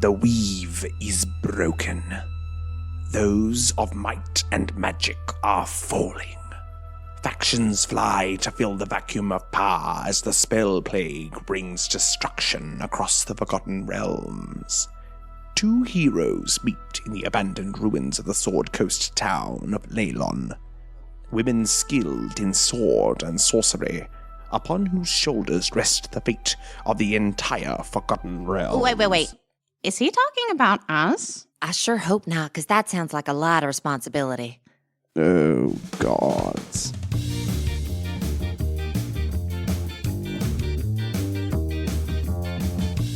The weave is broken. Those of might and magic are falling. Factions fly to fill the vacuum of power as the spell plague brings destruction across the Forgotten Realms. Two heroes meet in the abandoned ruins of the Sword Coast town of Leylon. Women skilled in sword and sorcery, upon whose shoulders rest the fate of the entire Forgotten Realms. Wait. Is he talking about us? I sure hope not, because that sounds like a lot of responsibility. Oh, gods.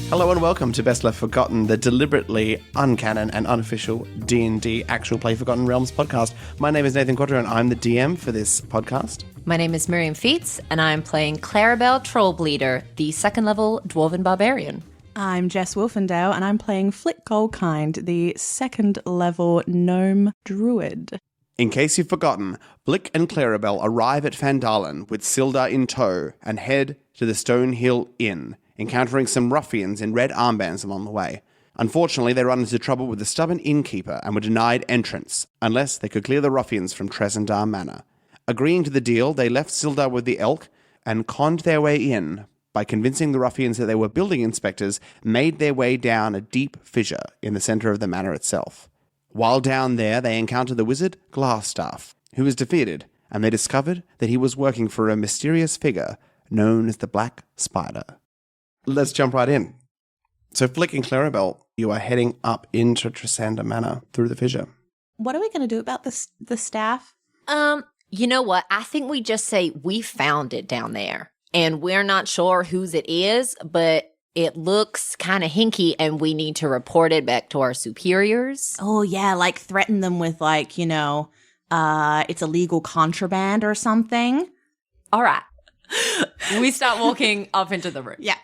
Hello and welcome to Best Left Forgotten, the deliberately uncanon and unofficial D&D actual play Forgotten Realms podcast. My name is Nathan Quadro and I'm the DM for this podcast. My name is Miriam Feats, and I'm playing Clarrybelle Trollbleeder, the second-level Dwarven Barbarian. I'm Jess Wolfendow, and I'm playing Flick Goldkind, the second-level Gnome Druid. In case you've forgotten, Blick and Clarrybelle arrive at Fandalen with Sildar in tow and head to the Stonehill Inn, encountering some ruffians in red armbands along the way. Unfortunately, they run into trouble with the stubborn innkeeper and were denied entrance, unless they could clear the ruffians from Trezendar Manor. Agreeing to the deal, they left Sildar with the elk and conned their way in by convincing the ruffians that they were building inspectors, made their way down a deep fissure in the center of the manor itself. While down there, they encountered the wizard Glassstaff, who was defeated, and they discovered that he was working for a mysterious figure known as the Black Spider. Let's jump right in. So Flick and Clarrybelle, you are heading up into Trezendar Manor through the fissure. What are we going to do about the staff? You know what? I think we just say we found it down there, and we're not sure whose it is, but it looks kind of hinky, and we need to report it back to our superiors. Oh, yeah, like threaten them with, like, it's illegal contraband or something. All right. We start walking up into the room. Yeah.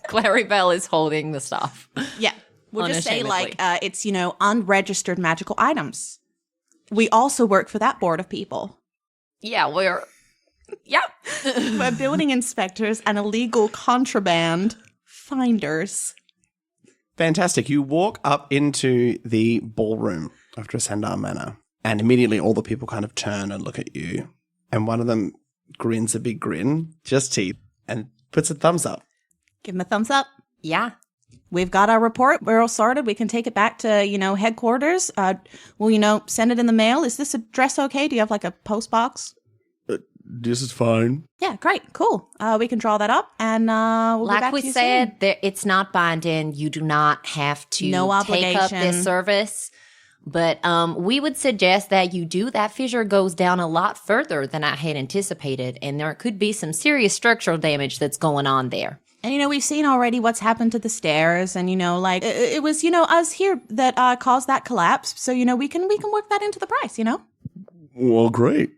Clarrybelle is holding the stuff. Yeah. We'll just say, Unashamedly. like, it's, unregistered magical items. We also work for that board of people. Yeah, We're building inspectors and illegal contraband finders. Fantastic. You walk up into the ballroom of Trezendar Manor, and immediately all the people kind of turn and look at you, and one of them grins a big grin, just teeth, and puts a thumbs up. Give them a thumbs up. Yeah. We've got our report. We're all sorted. We can take it back to, headquarters. We'll, send it in the mail. Is this address okay? Do you have, like, a post box? This is fine. Yeah, great. Cool. We can draw that up, and we'll be back Like we to you said, soon. it's not binding. You do not have to No take up this obligation. service. But we would suggest that you do. That fissure goes down a lot further than I had anticipated, and there could be some serious structural damage that's going on there. And, we've seen already what's happened to the stairs, and, it was, us here that caused that collapse. So, we can work that into the price, Well, great.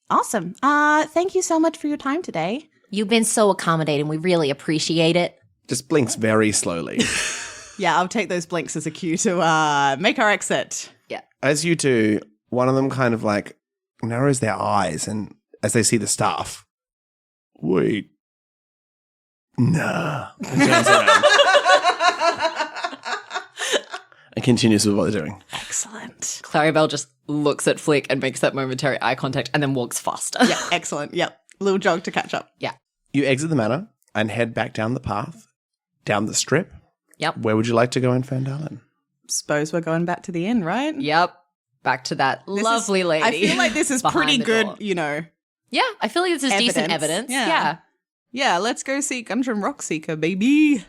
Awesome. Thank you so much for your time today. You've been so accommodating. We really appreciate it. Just blinks very slowly. Yeah, I'll take those blinks as a cue to make our exit. Yeah. As you do, one of them kind of like narrows their eyes, and as they see the staff, wait, nah, and turns around and continues with what they're doing. Excellent. Clarrybelle just looks at Flick and makes that momentary eye contact and then walks faster. Yeah, excellent. Yep. Little jog to catch up. Yeah. You exit the manor and head back down the path, down the strip. Yep. Where would you like to go in Fandalen? Suppose we're going back to the inn, right? Yep. Back to that lovely lady. I feel like this is behind pretty the good, door. Yeah, I feel like this is decent evidence. Yeah. Yeah, let's go see Gundren Rockseeker, baby.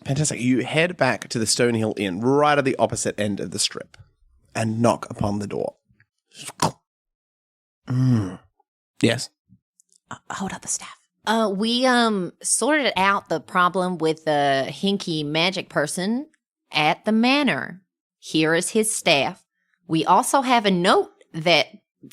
Fantastic. You head back to the Stonehill Inn, right at the opposite end of the strip, and knock upon the door. Yes. Hold up the staff. We sorted out the problem with the hinky magic person at the manor. Here is his staff. We also have a note that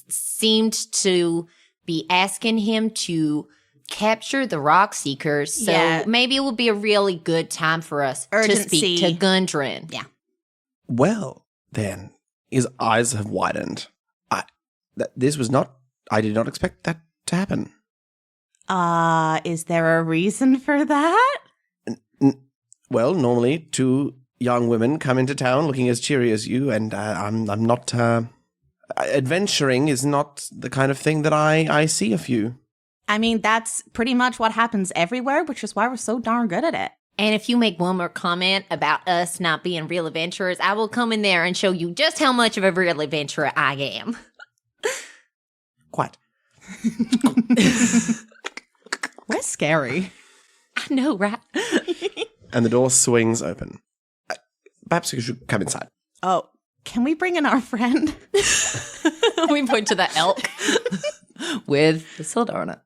seemed to be asking him to capture the Rockseekers. So maybe it would be a really good time for us to speak to Gundren. Yeah. Well, then, his eyes have widened. I did not expect that to happen. Is there a reason for that? Well, normally to young women come into town looking as cheery as you, and I'm not... adventuring is not the kind of thing that I see of you. I mean, that's pretty much what happens everywhere, which is why we're so darn good at it. And if you make one more comment about us not being real adventurers, I will come in there and show you just how much of a real adventurer I am. Quite. We're scary. I know, right? And the door swings open. Perhaps you should come inside. Oh, can we bring in our friend? We point to the elk with the Isilda on it.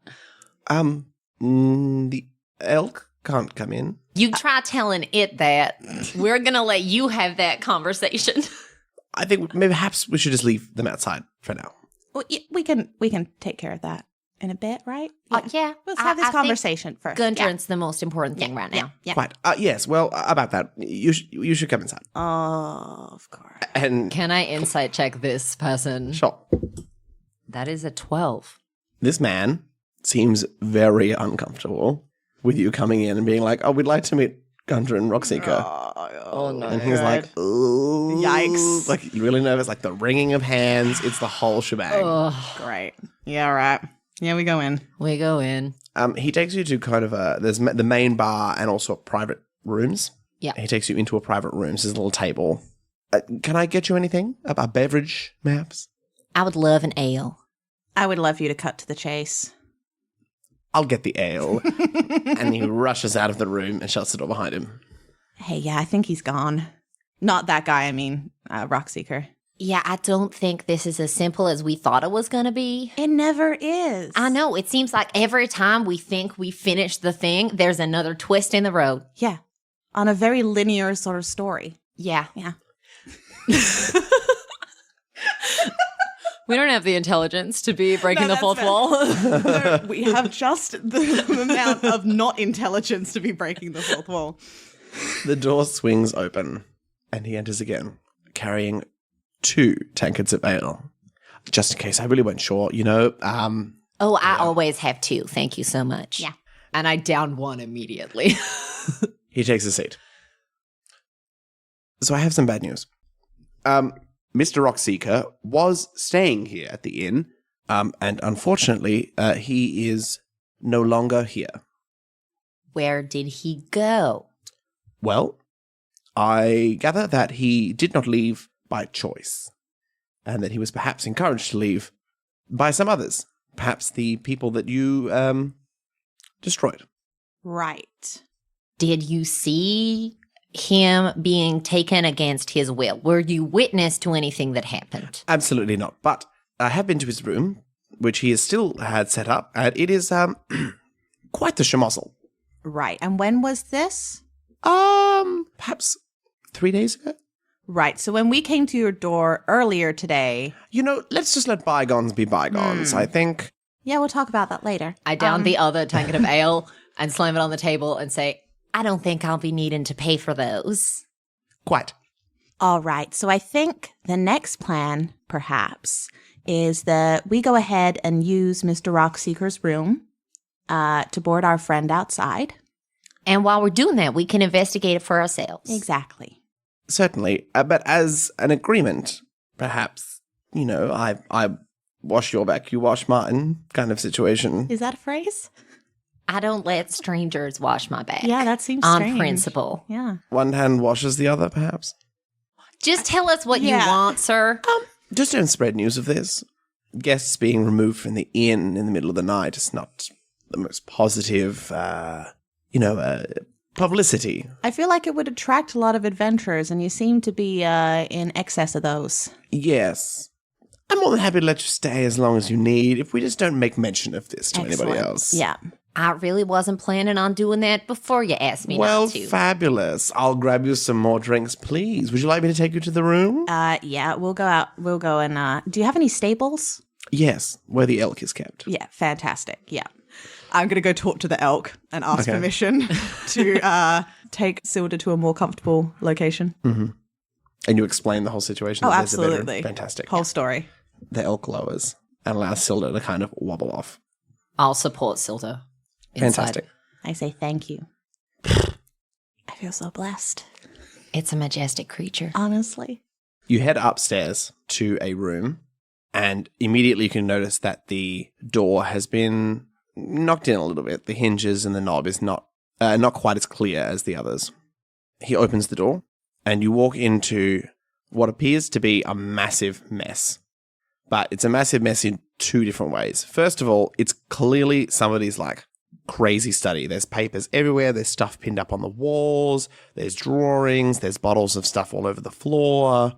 The elk can't come in. You try telling it that. We're going to let you have that conversation. I think maybe perhaps we should just leave them outside for now. Well, we can take care of that in a bit, right? Yeah. Let's have this conversation first. Gundren's the most important thing right now. Yeah. Quite. Yes, well, about that, you should come inside. Oh, of course. And Can I insight check this person? sure. That is a 12. This man seems very uncomfortable with you coming in and being like, oh, we'd like to meet Gundren and Rockseeker. Oh, no. And he's like, ooh. Yikes. Like, really nervous, like the wringing of hands. It's the whole shebang. Great. Yeah, right. Yeah, we go in. We go in. He takes you to kind of there's the main bar and also private rooms. Yeah. He takes you into a private room. There's a little table. Can I get you anything? A beverage, perhaps? I would love an ale. I would love you to cut to the chase. I'll get the ale. And he rushes out of the room and shuts the door behind him. Hey, yeah, I think he's gone. Not that guy, I mean, Rockseeker. Yeah, I don't think this is as simple as we thought it was going to be. It never is. I know. It seems like every time we think we finished the thing, there's another twist in the road. Yeah. On a very linear sort of story. Yeah. Yeah. We don't have the intelligence to be breaking the that's fourth fair. wall. We have just the amount of not intelligence to be breaking the fourth wall. The door swings open and he enters again, carrying 2 tankards of ale. Just in case, I really weren't sure, Oh, I always have 2. Thank you so much. Yeah. And I down 1 immediately. He takes a seat. So I have some bad news. Mr. Rockseeker was staying here at the inn. And unfortunately, he is no longer here. Where did he go? Well, I gather that he did not leave by choice, and that he was perhaps encouraged to leave by some others, perhaps the people that you destroyed. Right. Did you see him being taken against his will? Were you witness to anything that happened? Absolutely not. But I have been to his room, which he has still had set up, and it is quite the schmozzle. Right. And when was this? Perhaps 3 days ago? Right. So when we came to your door earlier today. Let's just let bygones be bygones, I think. Yeah, we'll talk about that later. I down the other tankard of ale and slam it on the table and say, I don't think I'll be needing to pay for those. Quite. All right. So I think the next plan, perhaps, is that we go ahead and use Mr. Rockseeker's room to board our friend outside. And while we're doing that, we can investigate it for ourselves. Exactly. Certainly. But as an agreement, perhaps, I wash your back, you wash mine kind of situation. Is that a phrase? I don't let strangers wash my back. Yeah, that seems on strange. principle. Yeah. One hand washes the other, perhaps. Just tell us what you want, sir. Just don't spread news of this. Guests being removed from the inn in the middle of the night is not the most positive, publicity. I feel like it would attract a lot of adventurers, and you seem to be in excess of those. Yes. I'm more than happy to let you stay as long as you need, if we just don't make mention of this to anybody Excellent. else. Yeah. I really wasn't planning on doing that before you asked me Well, not to. fabulous. I'll grab you some more drinks, please. Would you like me to take you to the room? Yeah, we'll go out. We'll go and, do you have any stables? Yes, where the elk is kept. Yeah, fantastic. Yeah. I'm going to go talk to the elk and ask permission to take Silda to a more comfortable location. Mm-hmm. And you explain the whole situation. Oh, that there's a bedroom. absolutely. Fantastic. Whole story. The elk lowers and allows Silda to kind of wobble off. I'll support Silda. Inside. Fantastic. I say thank you. I feel so blessed. It's a majestic creature. Honestly. You head upstairs to a room, and immediately you can notice that the door has been knocked in a little bit. The hinges and the knob is not quite as clear as the others. He opens the door, and you walk into what appears to be a massive mess. But it's a massive mess in two different ways. First of all, it's clearly somebody's crazy study. There's papers everywhere. There's stuff pinned up on the walls. There's drawings. There's bottles of stuff all over the floor.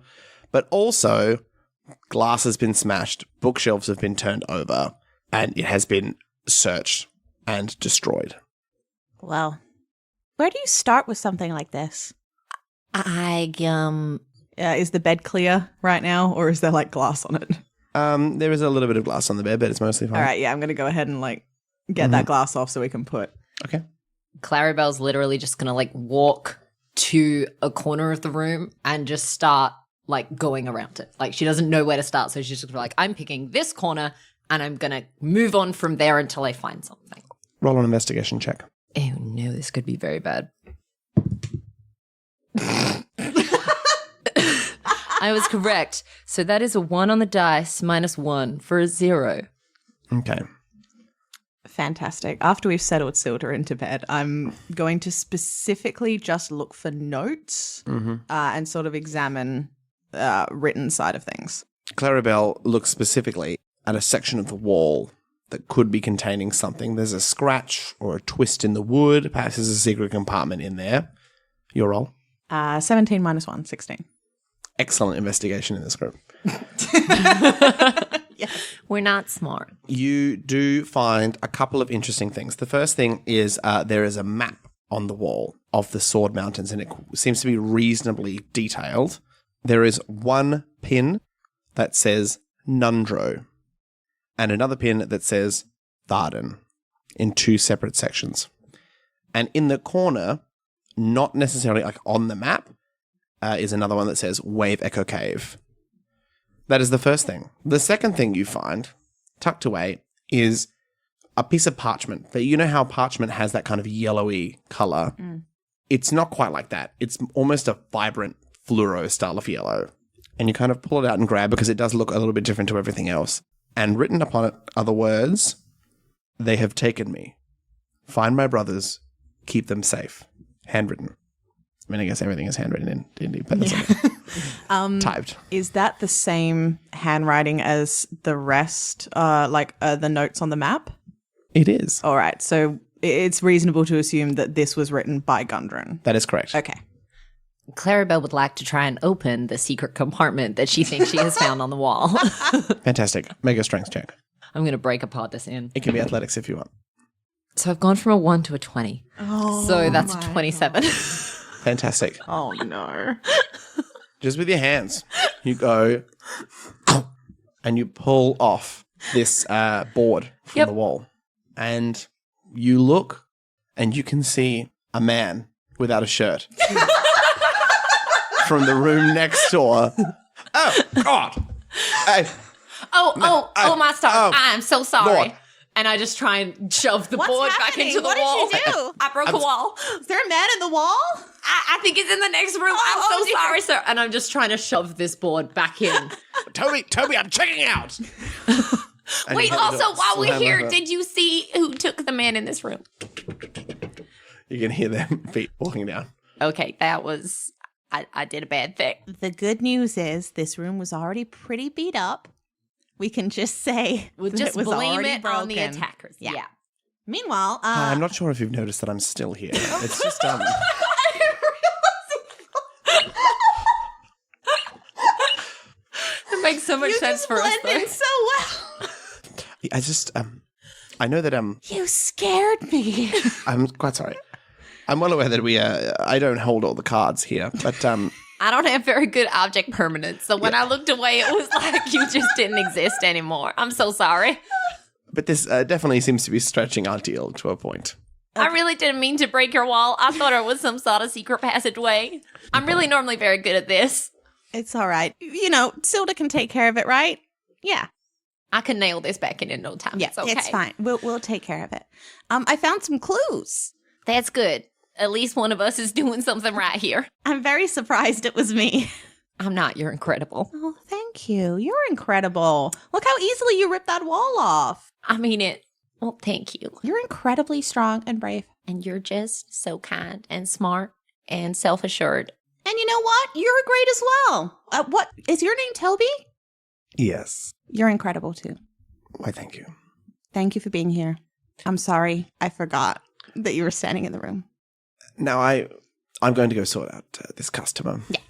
But also, glass has been smashed. Bookshelves have been turned over. And it has been searched and destroyed. Well, where do you start with something like this? Is the bed clear right now, or is there glass on it? There is a little bit of glass on the bed, but it's mostly fine. All right, yeah, I'm going to go ahead and get that glass off so we can put. Okay. Clarrybelle's literally just gonna walk to a corner of the room and just start going around it. She doesn't know where to start, so she's just I'm picking this corner and I'm gonna move on from there until I find something. Roll an investigation check. Oh no, this could be very bad. I was correct. So that is a 1 on the dice minus 1 for a 0. Okay. Fantastic. After we've settled Silda into bed, I'm going to specifically just look for notes and sort of examine written side of things. Clarrybelle looks specifically at a section of the wall that could be containing something. There's a scratch or a twist in the wood. Perhaps there's a secret compartment in there. Your roll. 17 minus 1, 16. Excellent investigation in this group. We're not smart. You do find a couple of interesting things. The first thing is there is a map on the wall of the Sword Mountains, and it seems to be reasonably detailed. There is one pin that says Nundro, and another pin that says Tharden in two separate sections. And in the corner, not necessarily on the map, is another one that says Wave Echo Cave. That is the first thing. The second thing you find, tucked away, is a piece of parchment. But you know how parchment has that kind of yellowy color? Mm. It's not quite like that. It's almost a vibrant fluoro style of yellow. And you kind of pull it out and grab because it does look a little bit different to everything else. And written upon it are the words, "They have taken me. Find my brothers. Keep them safe." Handwritten. I mean, I guess everything is handwritten in D&D, but that's typed. Is that the same handwriting as the rest, the notes on the map? It is. All right, so it's reasonable to assume that this was written by Gundren. That is correct. Okay. Clarrybelle would like to try and open the secret compartment that she thinks she has found on the wall. Fantastic. Make a strength check. I'm going to break apart this in. It can be athletics if you want. So I've gone from a 1 to a 20. So that's a 27. Fantastic. Oh, no. Just with your hands, you go and you pull off this board from the wall. And you look and you can see a man without a shirt from the room next door. Oh, God. My stars. I'm so sorry. Lord. And I just try and shove the What's board happening? back into the What wall. did you do? I broke a wall. Is there a man in the wall? I think it's in the next room. I'm so sorry, sir. And I'm just trying to shove this board back in. Toby, I'm checking out. Wait, also, while we're here, did you see who took the man in this room? You can hear their feet walking down. Okay, that was... I did a bad thing. The good news is this room was already pretty beat up. We can just say We'll that just it was blame already it broken. on the attackers. Yeah. Meanwhile, I'm not sure if you've noticed that I'm still here. It's just It makes so much sense for us, though. blended so well. I just I know that You scared me. I'm quite sorry. I'm well aware that I don't hold all the cards here, but I don't have very good object permanence, so when I looked away, it was like you just didn't exist anymore. I'm so sorry. but this definitely seems to be stretching our deal to a point. I really didn't mean to break your wall. I thought it was some sort of secret passageway. I'm really normally very good at this. It's all right. You know, Silda can take care of it, right? Yeah. I can nail this back in no time. Yeah, It's okay. it's fine. We'll take care of it. I found some clues. That's good. At least one of us is doing something right here. I'm very surprised it was me. I'm not. You're incredible. Oh, thank you. You're incredible. Look how easily you ripped that wall off. I mean it. Well, thank you. You're incredibly strong and brave. And you're just so kind and smart and self-assured. And you know what? You're great as well. What is your name, Toby? Yes. You're incredible too. Why, thank you. Thank you for being here. I'm sorry. I forgot that you were standing in the room. Now, I'm going to go sort out this customer. Yeah.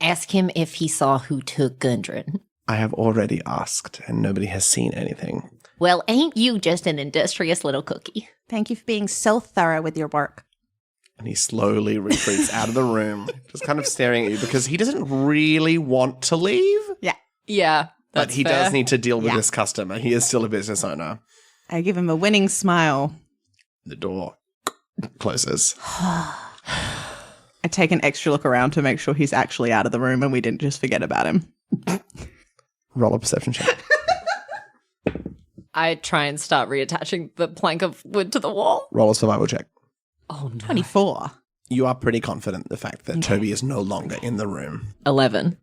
Ask him if he saw who took Gundren. I have already asked, and nobody has seen anything. Well, ain't you just an industrious little cookie? Thank you for being so thorough with your work. And he slowly retreats out of the room, just kind of staring at you because he doesn't really want to leave. Yeah. But he does need to deal with Yeah. this customer. He is still a business owner. I give him a winning smile. The door closes. I take an extra look around to make sure he's actually out of the room and we didn't just forget about him. Roll a perception check. I try and start reattaching the plank of wood to the wall. Roll a survival check. Oh, no. 24. You are pretty confident the fact that Toby is no longer in the room. 11.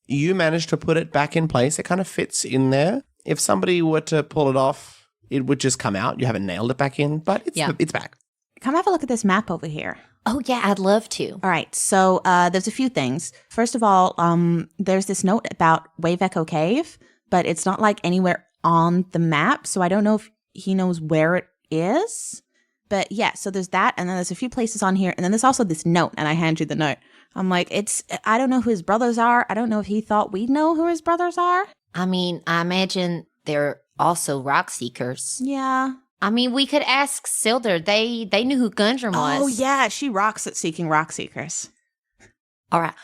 You managed to put it back in place. It kind of fits in there. If somebody were to pull it off, it would just come out. You haven't nailed it back in, but it's back. Come have a look at this map over here. Oh, yeah, I'd love to. All right, so there's a few things. First of all, there's this note about Wave Echo Cave, but it's not like anywhere on the map, so I don't know if he knows where it is. But yeah, so there's that, and then there's a few places on here, and then there's also this note, and I hand you the note. I'm like, I don't know who his brothers are. I don't know if he thought we'd know who his brothers are. I mean, I imagine they're also Rockseekers. Yeah. I mean, we could ask Silder. They knew who Gundren was. Oh, yeah, she rocks at seeking Rockseekers. All right.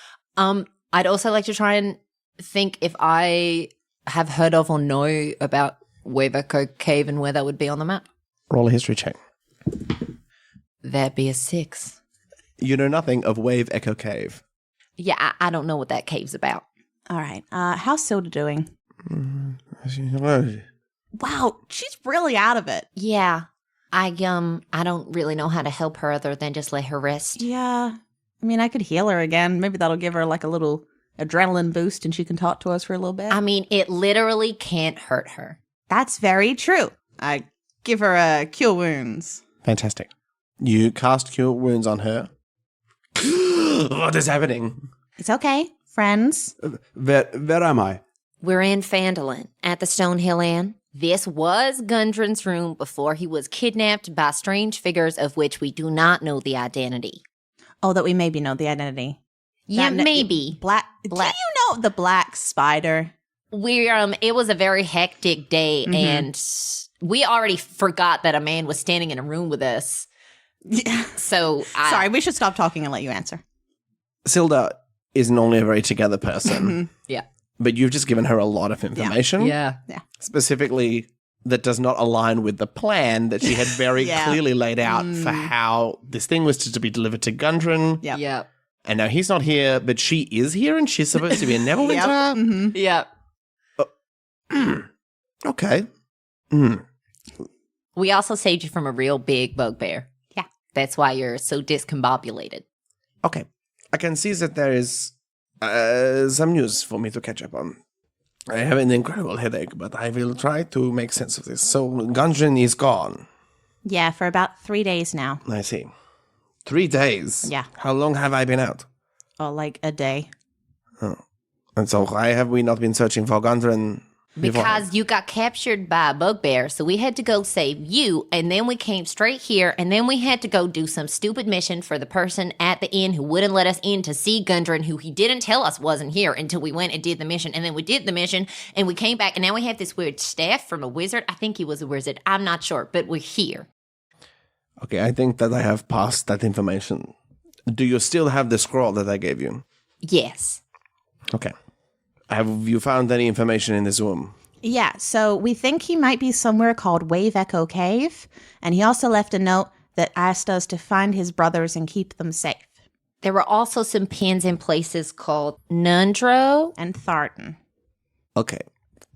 I'd also like to try and think if I have heard of or know about Wave Echo Cave and where that would be on the map. Roll a history check. That'd be a 6. You know nothing of Wave Echo Cave. Yeah, I don't know what that cave's about. All right, how's Silda doing? Wow, she's really out of it. Yeah. I don't really know how to help her other than just let her rest. Yeah. I mean, I could heal her again. Maybe that'll give her like a little adrenaline boost and she can talk to us for a little bit. I mean, it literally can't hurt her. That's very true. I give her a cure wounds. Fantastic. You cast Cure Wounds on her. What is happening? It's okay, friends. Where am I? We're in Phandalin at the Stonehill Inn. This was Gundren's room before he was kidnapped by strange figures of which we do not know the identity. Oh, that we maybe know the identity. Yeah, That- maybe. Black. Black. Do you know the black spider? It was a very hectic day, and we already forgot that a man was standing in a room with us. Yeah. So, Sorry, we should stop talking and let you answer. Silda isn't only a very together person. Yeah. But you've just given her a lot of information. Yeah. Specifically, that does not align with the plan that she had very Yeah. clearly laid out for how this thing was to be delivered to Gundren. Yep. Yeah. And now he's not here, but she is here and she's supposed to be in Neverwinter. Yep. Mm-hmm. Yeah. Okay. We also saved you from a real big bugbear. Yeah. That's why you're so discombobulated. Okay. I can see that there is some news for me to catch up on. I have an incredible headache, but I will try to make sense of this. So, Gundren is gone. Yeah, for about 3 days now. I see. 3 days? Yeah. How long have I been out? Oh, like a day. And so why have we not been searching for Gundren before? Because you got captured by a bugbear, so we had to go save you, and then we came straight here, and then we had to go do some stupid mission for the person at the inn who wouldn't let us in to see Gundren, who he didn't tell us wasn't here until we went and did the mission, and then we did the mission, and we came back, and now we have this weird staff from a wizard. I think he was a wizard. I'm not sure, but we're here. Okay, I think that I have passed that information. Do you still have the scroll that I gave you? Yes. Okay. Have you found any information in this room? Yeah, so we think he might be somewhere called Wave Echo Cave, and he also left a note that asked us to find his brothers and keep them safe. There were also some pins in places called Nundro. And Tharden. Okay.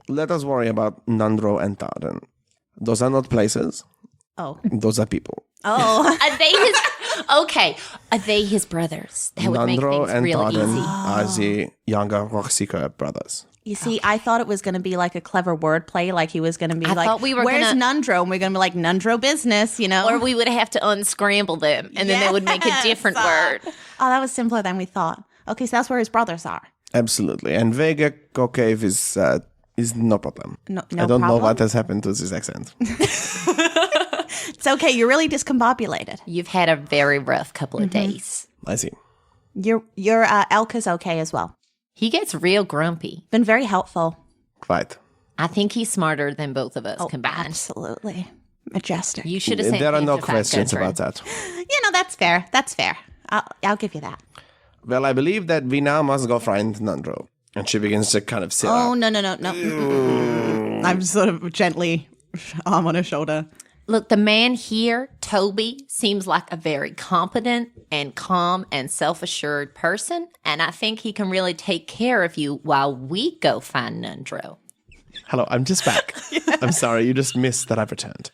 Let us worry about Nundro and Tarden. Those are not places. Oh, Those are people. Oh. Are they his? Okay, are they his brothers? That would make Nandro things and real Tarden easy. are the younger Rockseeker brothers. You see, I thought it was going to be like a clever wordplay, like he was going to be I like, thought we were where's gonna- Nundro? And we're going to be like, Nundro business, you know? Or we would have to unscramble them, and then they would make a different word. Oh, that was simpler than we thought. Okay, so that's where his brothers are. Absolutely. And Vega Cave is no problem. No I don't know problem? what has happened to this accent. It's okay. You're really discombobulated. You've had a very rough couple of days. I see. Your Elka's okay as well. He gets real grumpy. Been very helpful. Quite. I think he's smarter than both of us combined. Absolutely. Majestic. You should have sent There are him no to questions Fat about Country. that. You know, that's fair. That's fair. I'll give you that. Well, I believe that we now must go find Nandro. And she begins to kind of sit Oh, up. no. I'm sort of gently arm on her shoulder. Look, the man here, Toby, seems like a very competent and calm and self-assured person, and I think he can really take care of you while we go find Nundro. Hello, I'm just back. I'm sorry, you just missed that I've returned.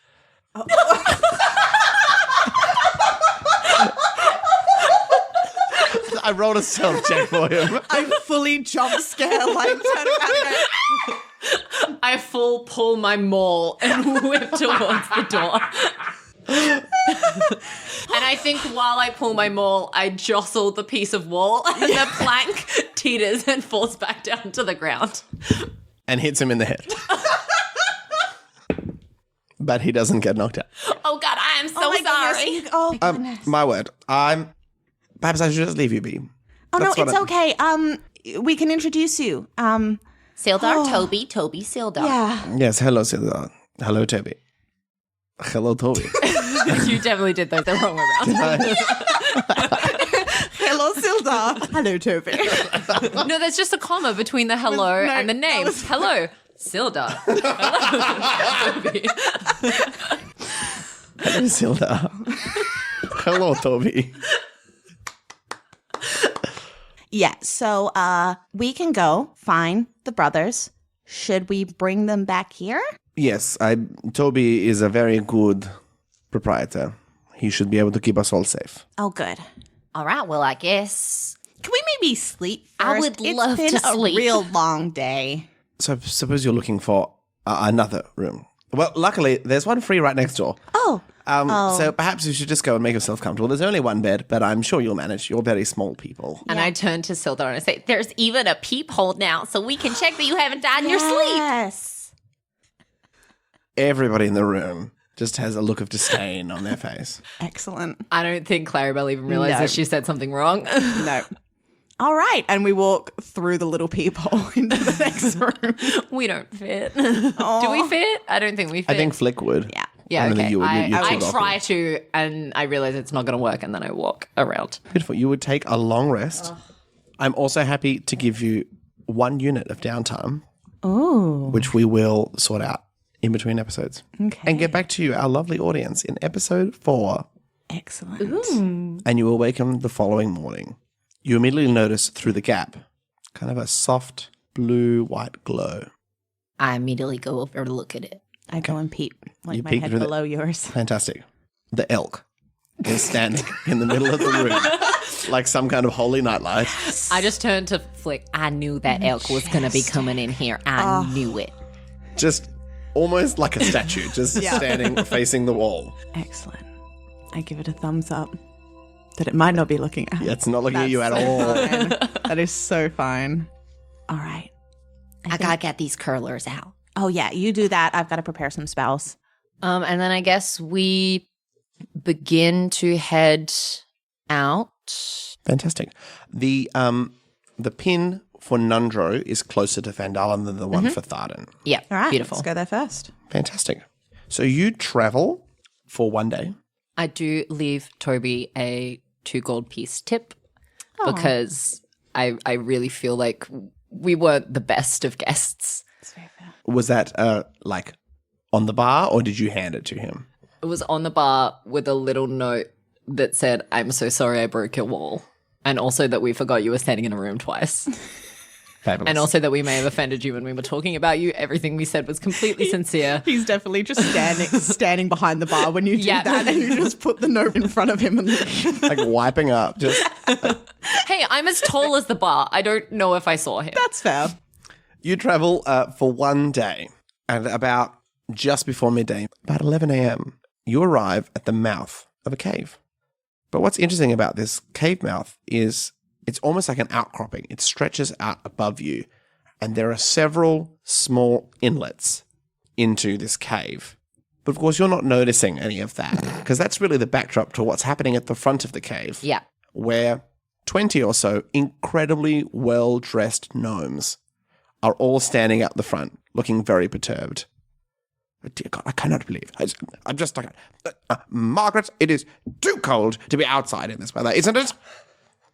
I rolled a stealth check for him. I fully jump scare, like turn around and go, I full pull my maul and whip towards the door. And I think while I pull my maul, I jostle the piece of wall and the plank teeters and falls back down to the ground. And hits him in the head. But he doesn't get knocked out. Oh God, I am so Oh my sorry. goodness. Oh, goodness. My word. Perhaps I should just leave you be. Oh, no, That's what it's okay. We can introduce you. Sildar, Toby, Sildar. Yeah. Yes, hello, Sildar. Hello, Toby. Hello, Toby. You definitely did those the wrong way around. hello, Sildar. Hello, Toby. No, there's just a comma between the hello No, and the name. Hello, Sildar. Hello, Toby. Hello, Sildar. Hello, Toby. Yeah, so we can go find the brothers. Should we bring them back here? Yes, Toby is a very good proprietor. He should be able to keep us all safe. Oh, good. All right, well, I guess. Can we maybe sleep first? I would love It's to been sleep. a real long day. So suppose you're looking for another room. Well, luckily, there's one free right next door. Oh, So perhaps you should just go and make yourself comfortable. There's only one bed, but I'm sure you'll manage. You're very small people. And I turn to Sildar and I say, there's even a peephole now, so we can check that you haven't died in your sleep. yes. Everybody in the room just has a look of disdain on their face. Excellent. I don't think Clarrybelle even realizes No. she said something wrong. No. All right. And we walk through the little peephole into the next room. We don't fit. Do we fit? I don't think we fit. I think Flick would. Yeah. Yeah, And then okay. you would- you'd I shoot off try it. to, and I realize it's not going to work, and then I walk around. Beautiful. You would take a long rest. I'm also happy to give you 1 unit of downtime, which we will sort out in between episodes. Okay. And get back to you, our lovely audience, in episode 4. Excellent. And you awaken the following morning. You immediately notice through the gap kind of a soft blue-white glow. I immediately go over to look at it. I go and peep, like You my peek head through the- below yours. Fantastic. The elk is standing in the middle of the room like some kind of holy nightlight. I just turned to Flick. I knew that elk was going to be coming in here. I knew it. Just almost like a statue, just standing facing the wall. Excellent. I give it a thumbs up that it might not be looking at. Yeah, it's not looking at you at all. Fine. That is so fine. All right. I got to get these curlers out. Oh, yeah, you do that. I've got to prepare some spells. And then I guess we begin to head out. Fantastic. The pin for Nundro is closer to Vandalan than the one for Tharden. Yeah, All right. beautiful. Let's go there first. Fantastic. So you travel for 1 day. I do leave Toby a 2 gold piece tip because I really feel like we weren't the best of guests. Was that like on the bar or did you hand it to him? It was on the bar with a little note that said, "I'm so sorry I broke your wall." And also that we forgot you were standing in a room twice. Fabulous. And also that we may have offended you when we were talking about you. Everything we said was completely sincere. He's definitely just standing behind the bar when you do Yeah. that, and you just put the note in front of him and like wiping up. Just Hey, I'm as tall as the bar. I don't know if I saw him. that's fair. You travel for one day, and about just before midday, about 11 a.m., you arrive at the mouth of a cave. But what's interesting about this cave mouth is it's almost like an outcropping. It stretches out above you, and there are several small inlets into this cave. But of course, you're not noticing any of that, because that's really the backdrop to what's happening at the front of the cave. Yeah. Where 20 or so incredibly well-dressed gnomes are all standing out the front, looking very perturbed. Oh, dear God, I cannot believe. I'm just like, Margaret, it is too cold to be outside in this weather, isn't it?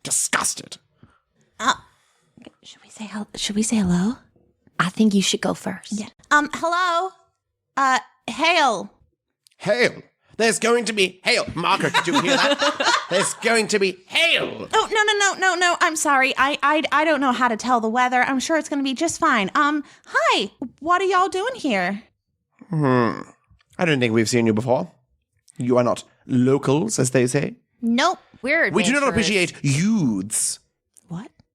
Disgusted. Should we say hello? I think you should go first. Yeah. Hello? Hail. Hail. There's going to be hail. Margaret, did you hear that? There's going to be hail. Oh, no. I'm sorry. I don't know how to tell the weather. I'm sure it's going to be just fine. Hi. What are y'all doing here? I don't think we've seen you before. You are not locals, as they say. Nope. We're We do not adventurers. appreciate youths.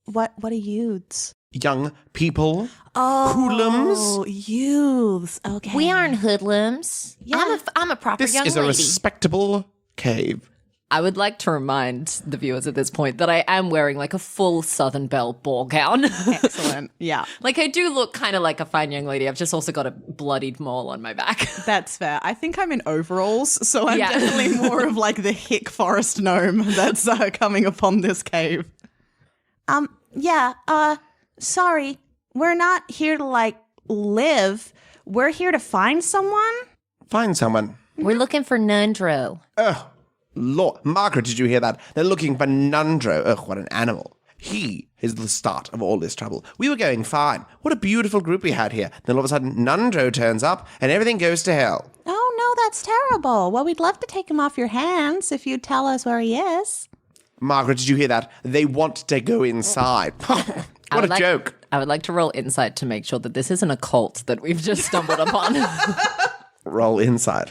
What are youths? Young people. Oh, Hoodlums. youths. Okay. We aren't hoodlums. Yeah. I'm a proper This young is a lady. respectable cave. I would like to remind the viewers at this point that I am wearing like a full Southern Belle ball gown. Excellent. Yeah, Like I do look kind of like a fine young lady. I've just also got a bloodied mole on my back. that's fair. I think I'm in overalls, so I'm Yeah. definitely more of like the hick forest gnome that's coming upon this cave. Sorry. We're not here to, live. We're here to find someone. Find someone. We're looking for Nundro. Oh, Lord. Margaret, did you hear that? They're looking for Nundro. Ugh, what an animal. He is the start of all this trouble. We were going fine. What a beautiful group we had here. Then all of a sudden, Nundro turns up and everything goes to hell. Oh, no, that's terrible. Well, we'd love to take him off your hands if you'd tell us where he is. Margaret, did you hear that? They want to go inside. What a joke. I would like to roll insight to make sure that this isn't a cult that we've just stumbled upon. Roll inside.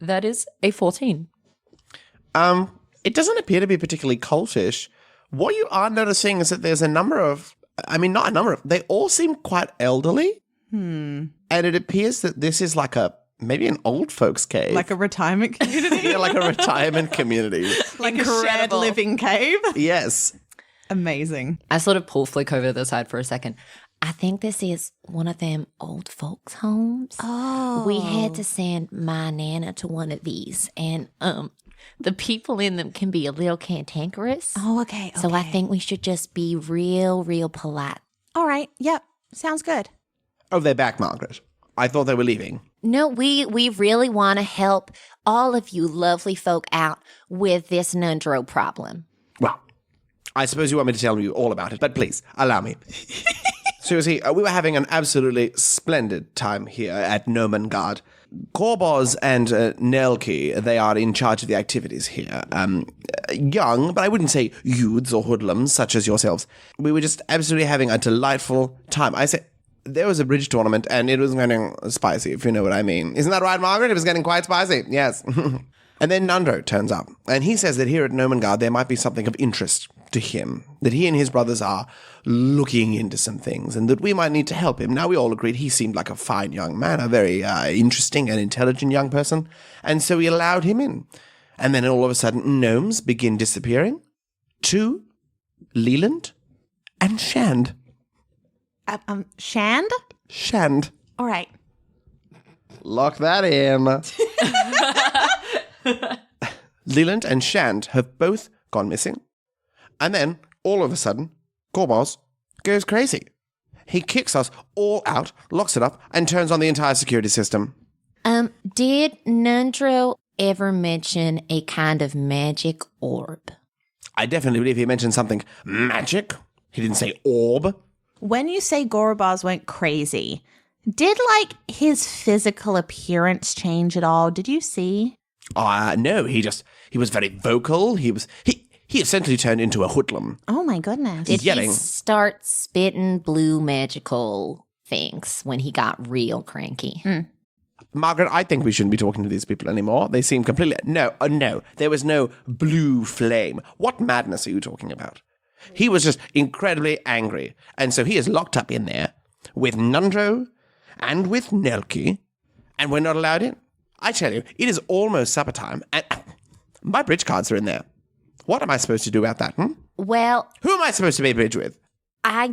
That is a 14. It doesn't appear to be particularly cultish. What you are noticing is that there's a number of, not a number of, they all seem quite elderly. And it appears that this is maybe an old folks cave. Like a retirement community, Yeah, like a retirement community. like a shared Incredible. living cave. Yes. Amazing. I sort of pull Flick over to the side for a second. I think this is one of them old folks' homes. Oh. We had to send my Nana to one of these, and the people in them can be a little cantankerous. Oh, okay. So I think we should just be real polite. All right. Yep. Sounds good. Oh, they're back, Margaret. I thought they were leaving. No, we really want to help all of you lovely folk out with this Nundro problem. Well, I suppose you want me to tell you all about it, but please, allow me. Seriously, we were having an absolutely splendid time here at Nomengard. Corboz and Nelke, they are in charge of the activities here. Young, but I wouldn't say youths or hoodlums such as yourselves. We were just absolutely having a delightful time. I say, there was a bridge tournament and it was getting spicy, if you know what I mean. Isn't that right, Margaret? It was getting quite spicy, yes. And then Nundro turns up, and he says that here at Nomengard there might be something of interest to him, that he and his brothers are looking into some things, and that we might need to help him. Now, we all agreed he seemed like a fine young man, a very interesting and intelligent young person, and so we allowed him in. And then all of a sudden, gnomes begin disappearing. 2, Leland, and Shand. Shand? Shand. All right. Lock that in. Leland and Shand have both gone missing. And then, all of a sudden, Corboz goes crazy. He kicks us all out, locks it up, and turns on the entire security system. Did Nundro ever mention a kind of magic orb? I definitely believe he mentioned something magic. He didn't say orb. When you say Gorobaz went crazy, did his physical appearance change at all? Did you see? No, he was very vocal. He he essentially turned into a hoodlum. Oh my goodness. Did yelling. he start spitting blue magical things when he got real cranky? Margaret, I think we shouldn't be talking to these people anymore. They seem completely... No, there was no blue flame. What madness are you talking about? He was just incredibly angry. And so he is locked up in there with Nundro and with Nelky, and we're not allowed in. I tell you, it is almost supper time, and my bridge cards are in there. What am I supposed to do about that, Well, Who am I supposed to be bridge with? I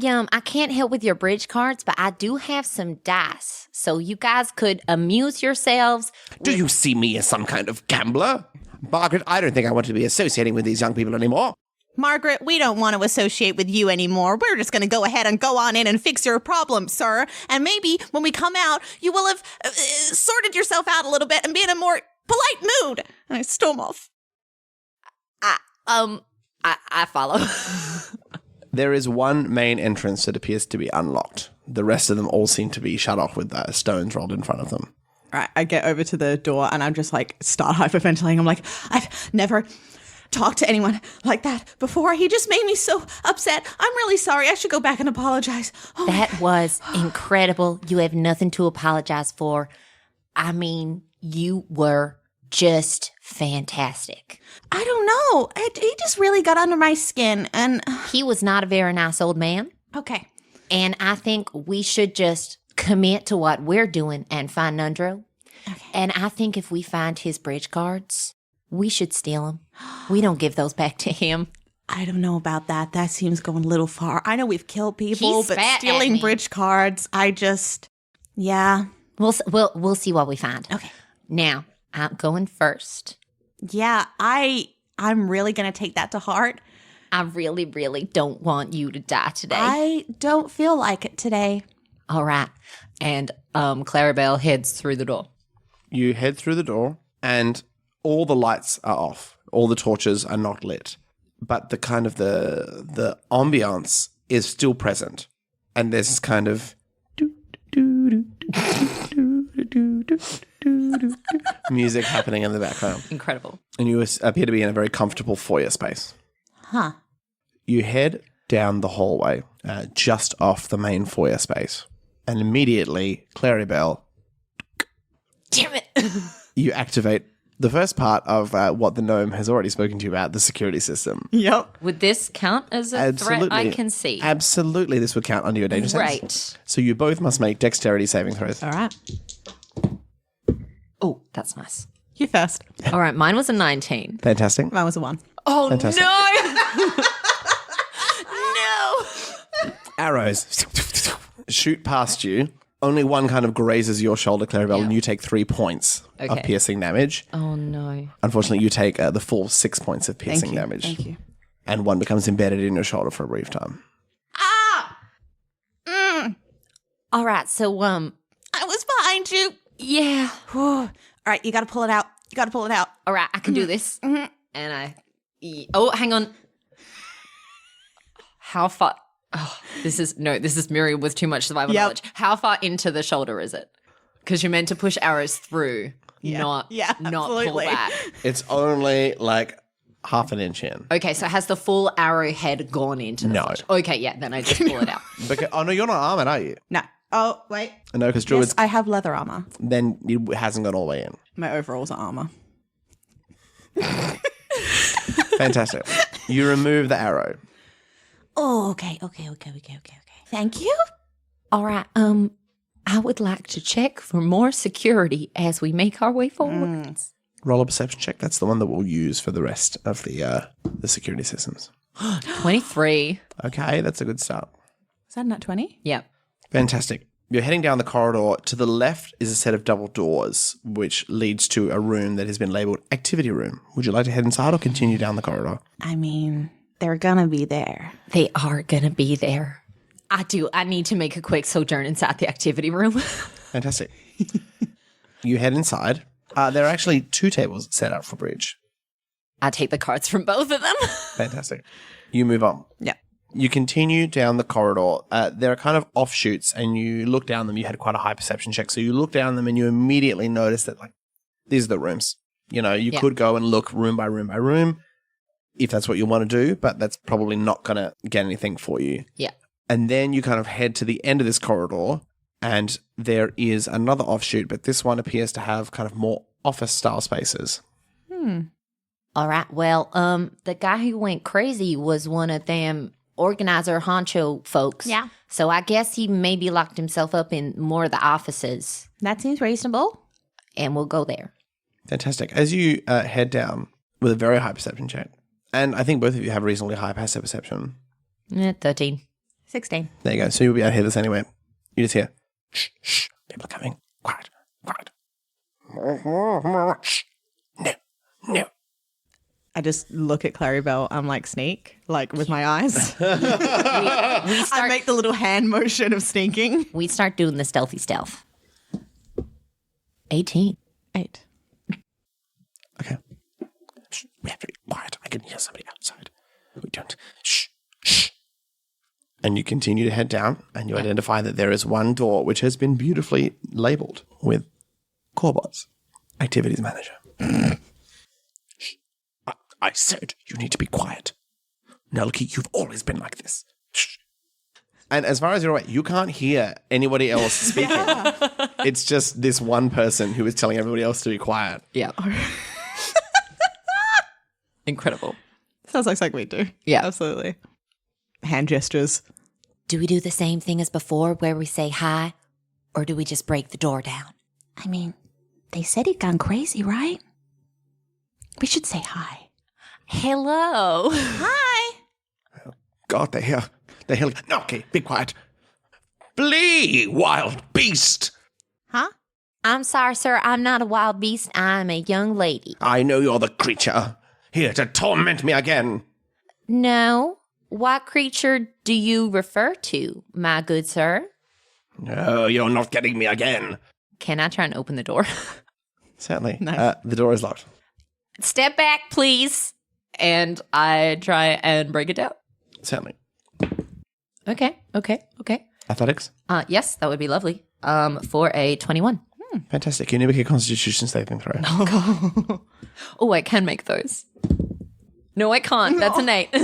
can't help with your bridge cards, but I do have some dice, so you guys could amuse yourselves. Do you see me as some kind of gambler? Margaret, I don't think I want to be associating with these young people anymore. Margaret, we don't want to associate with you anymore. We're just going to go ahead and go on in and fix your problem, sir. And maybe when we come out, you will have sorted yourself out a little bit and be in a more polite mood. And I storm off. I follow. There is one main entrance that appears to be unlocked. The rest of them all seem to be shut off with stones rolled in front of them. All right, I get over to the door and I'm just like, start hyperventilating. I'm like, I've never talked to anyone like that before. He just made me so upset. I'm really sorry. I should go back and apologize. Oh, That was incredible. You have nothing to apologize for. I mean, you were just fantastic. I don't know. He just really got under my skin. And He was not a very nice old man. okay. And I think we should just commit to what we're doing and find Nundro. Okay. And I think if we find his bridge cards, we should steal them. We don't give those back to him. I don't know about that. That seems going a little far. I know we've killed people, He but spat at stealing me. bridge cards, yeah. We'll see what we find. Okay. Now, I'm going first. Yeah, I'm really going to take that to heart. I really, really don't want you to die today. I don't feel like it today. All right. And Clarrybelle heads through the door. You head through the door, and all the lights are off. All the torches are not lit. But the kind of the ambiance is still present. And there's this kind of music happening in the background. Incredible. And you appear to be in a very comfortable foyer space. Huh. You head down the hallway, just off the main foyer space. And immediately, Clarrybelle, Damn it. you activate the first part of what the gnome has already spoken to you about, the security system. Yep. Would this count as a threat I can see? Absolutely, this would count under your danger sense. Right. So you both must make dexterity saving throws. All right. Oh, that's nice. You first. All right, mine was a 19. Fantastic. Mine was a 1. Oh, Fantastic. no. Arrows shoot past you. Only one kind of grazes your shoulder, Clarrybelle, and you take 3 points of Okay. piercing damage. Oh, no. Unfortunately, you take the full 6 points of piercing damage. Thank you. And one becomes embedded in your shoulder for a brief time. All right. So, I was behind you. yeah. All right, you got to pull it out. All right. I can do this. And oh, hang on. How far? Oh, this is Miriam with too much survival Yep. knowledge. How far into the shoulder is it? Because you're meant to push arrows through, not pull absolutely. back. It's only like half an inch in. Okay, so has the full arrowhead gone into the No. flesh? Okay, yeah, then I just pull it out. Because, oh, no, you're not armored, are you? No. Oh, wait. No, because druids, Yes, I have leather armor. then it hasn't gone all the way in. My overalls are armor. Fantastic. You remove the arrow. Oh, okay. Thank you. All right. I would like to check for more security as we make our way forward. Roll a perception check. That's the one that we'll use for the rest of the security systems. 23. Okay, that's a good start. Is that not 20? Yep. Fantastic. You're heading down the corridor. To the left is a set of double doors, which leads to a room that has been labeled Activity Room. Would you like to head inside or continue down the corridor? I mean, they're going to be there. They are going to be there. I need to make a quick sojourn inside the activity room. Fantastic. You head inside. There are actually 2 tables set up for bridge. I take the cards from both of them. Fantastic. You move on. Yeah. You continue down the corridor. There are kind of offshoots, and you look down them. You had quite a high perception check, so you look down them, and you immediately notice that, like, these are the rooms. You know, you could go and look room by room by room. if that's what you want to do, but that's probably not going to get anything for you. Yeah. And then you kind of head to the end of this corridor, and there is another offshoot, but this one appears to have kind of more office-style spaces. All right. Well, the guy who went crazy was one of them organizer honcho folks. Yeah. So I guess he maybe locked himself up in more of the offices, That seems reasonable. and we'll go there. Fantastic. As you head down with a very high perception check, and I think both of you have reasonably high passive perception. 13. 16. There you go. So you'll be able to hear this anyway. You just hear, shh, shh, people are coming. Quiet, quiet. Shh. No, no. I just look at Clarrybelle. I'm like, sneak, like with my eyes. We I start, make the little hand motion of sneaking. we start doing the stealthy stealth. 18. 8. Okay. Shh, we have to be quiet. I can hear somebody outside. We don't. Shh, shh. And you continue to head down, and you identify that there is one door which has been beautifully labeled with Corbot's Activities Manager. Shh. I said you need to be quiet. Now, Lucky, you've always been like this. Shh. And as far as you're aware, you can't hear anybody else speaking. It's just this one person who is telling everybody else to be quiet. Yeah. Incredible. Sounds like something we do. Yeah. Absolutely. Hand gestures. Do we do the same thing as before where we say hi, or do we just break the door down? I mean, they said he'd gone crazy, right? We should say hi. Hello. Hi. God, they hear. No, okay, be quiet. Flee, wild beast. Huh? I'm sorry, sir. I'm not a wild beast. I'm a young lady. I know you're the creature. Here to torment me again. No. What creature do you refer to, my good sir? No, you're not getting me again. Can I try and open the door? Certainly. Nice. The door is locked. Step back, please. And I try and break it down. Certainly. Okay. Athletics. Yes, that would be lovely. For a 21. Fantastic. You need to make a constitution saving throw. Oh, I can make those. No, I can't. That's an 8.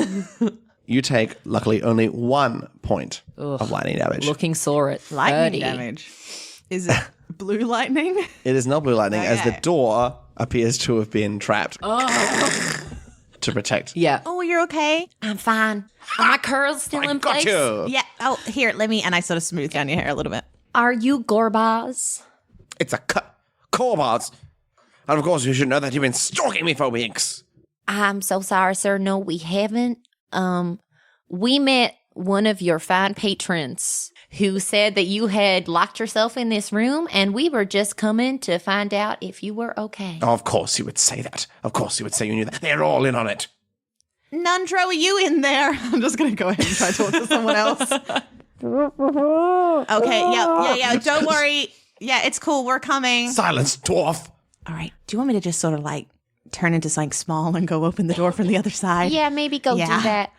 You take, luckily, only 1 point of lightning damage. Looking sore at Lightning 30. damage. Is it blue lightning? It is not blue lightning, as the Okay. door appears to have been trapped to protect. Yeah. Oh, you're okay? I'm fine. Are my curls still I in got place? you. Yeah. Oh, here, let me. And I sort of smooth down your hair a little bit. Are you Gorbaz? It's a Corbards. And of course, you should know that you've been stalking me for weeks. I'm so sorry, sir. No, we haven't. We met one of your fine patrons who said that you had locked yourself in this room, and we were just coming to find out if you were okay. Oh, of course you would say that. Of course you would say you knew that. They're all in on it. Nundro, are you in there? I'm just going to go ahead and try to talk to someone else. Okay. Yeah. Don't worry. Yeah, it's cool. We're coming. Silence, dwarf. All right. Do you want me to just sort of like turn into something small and go open the door from the other side? Yeah, maybe go Yeah. do that.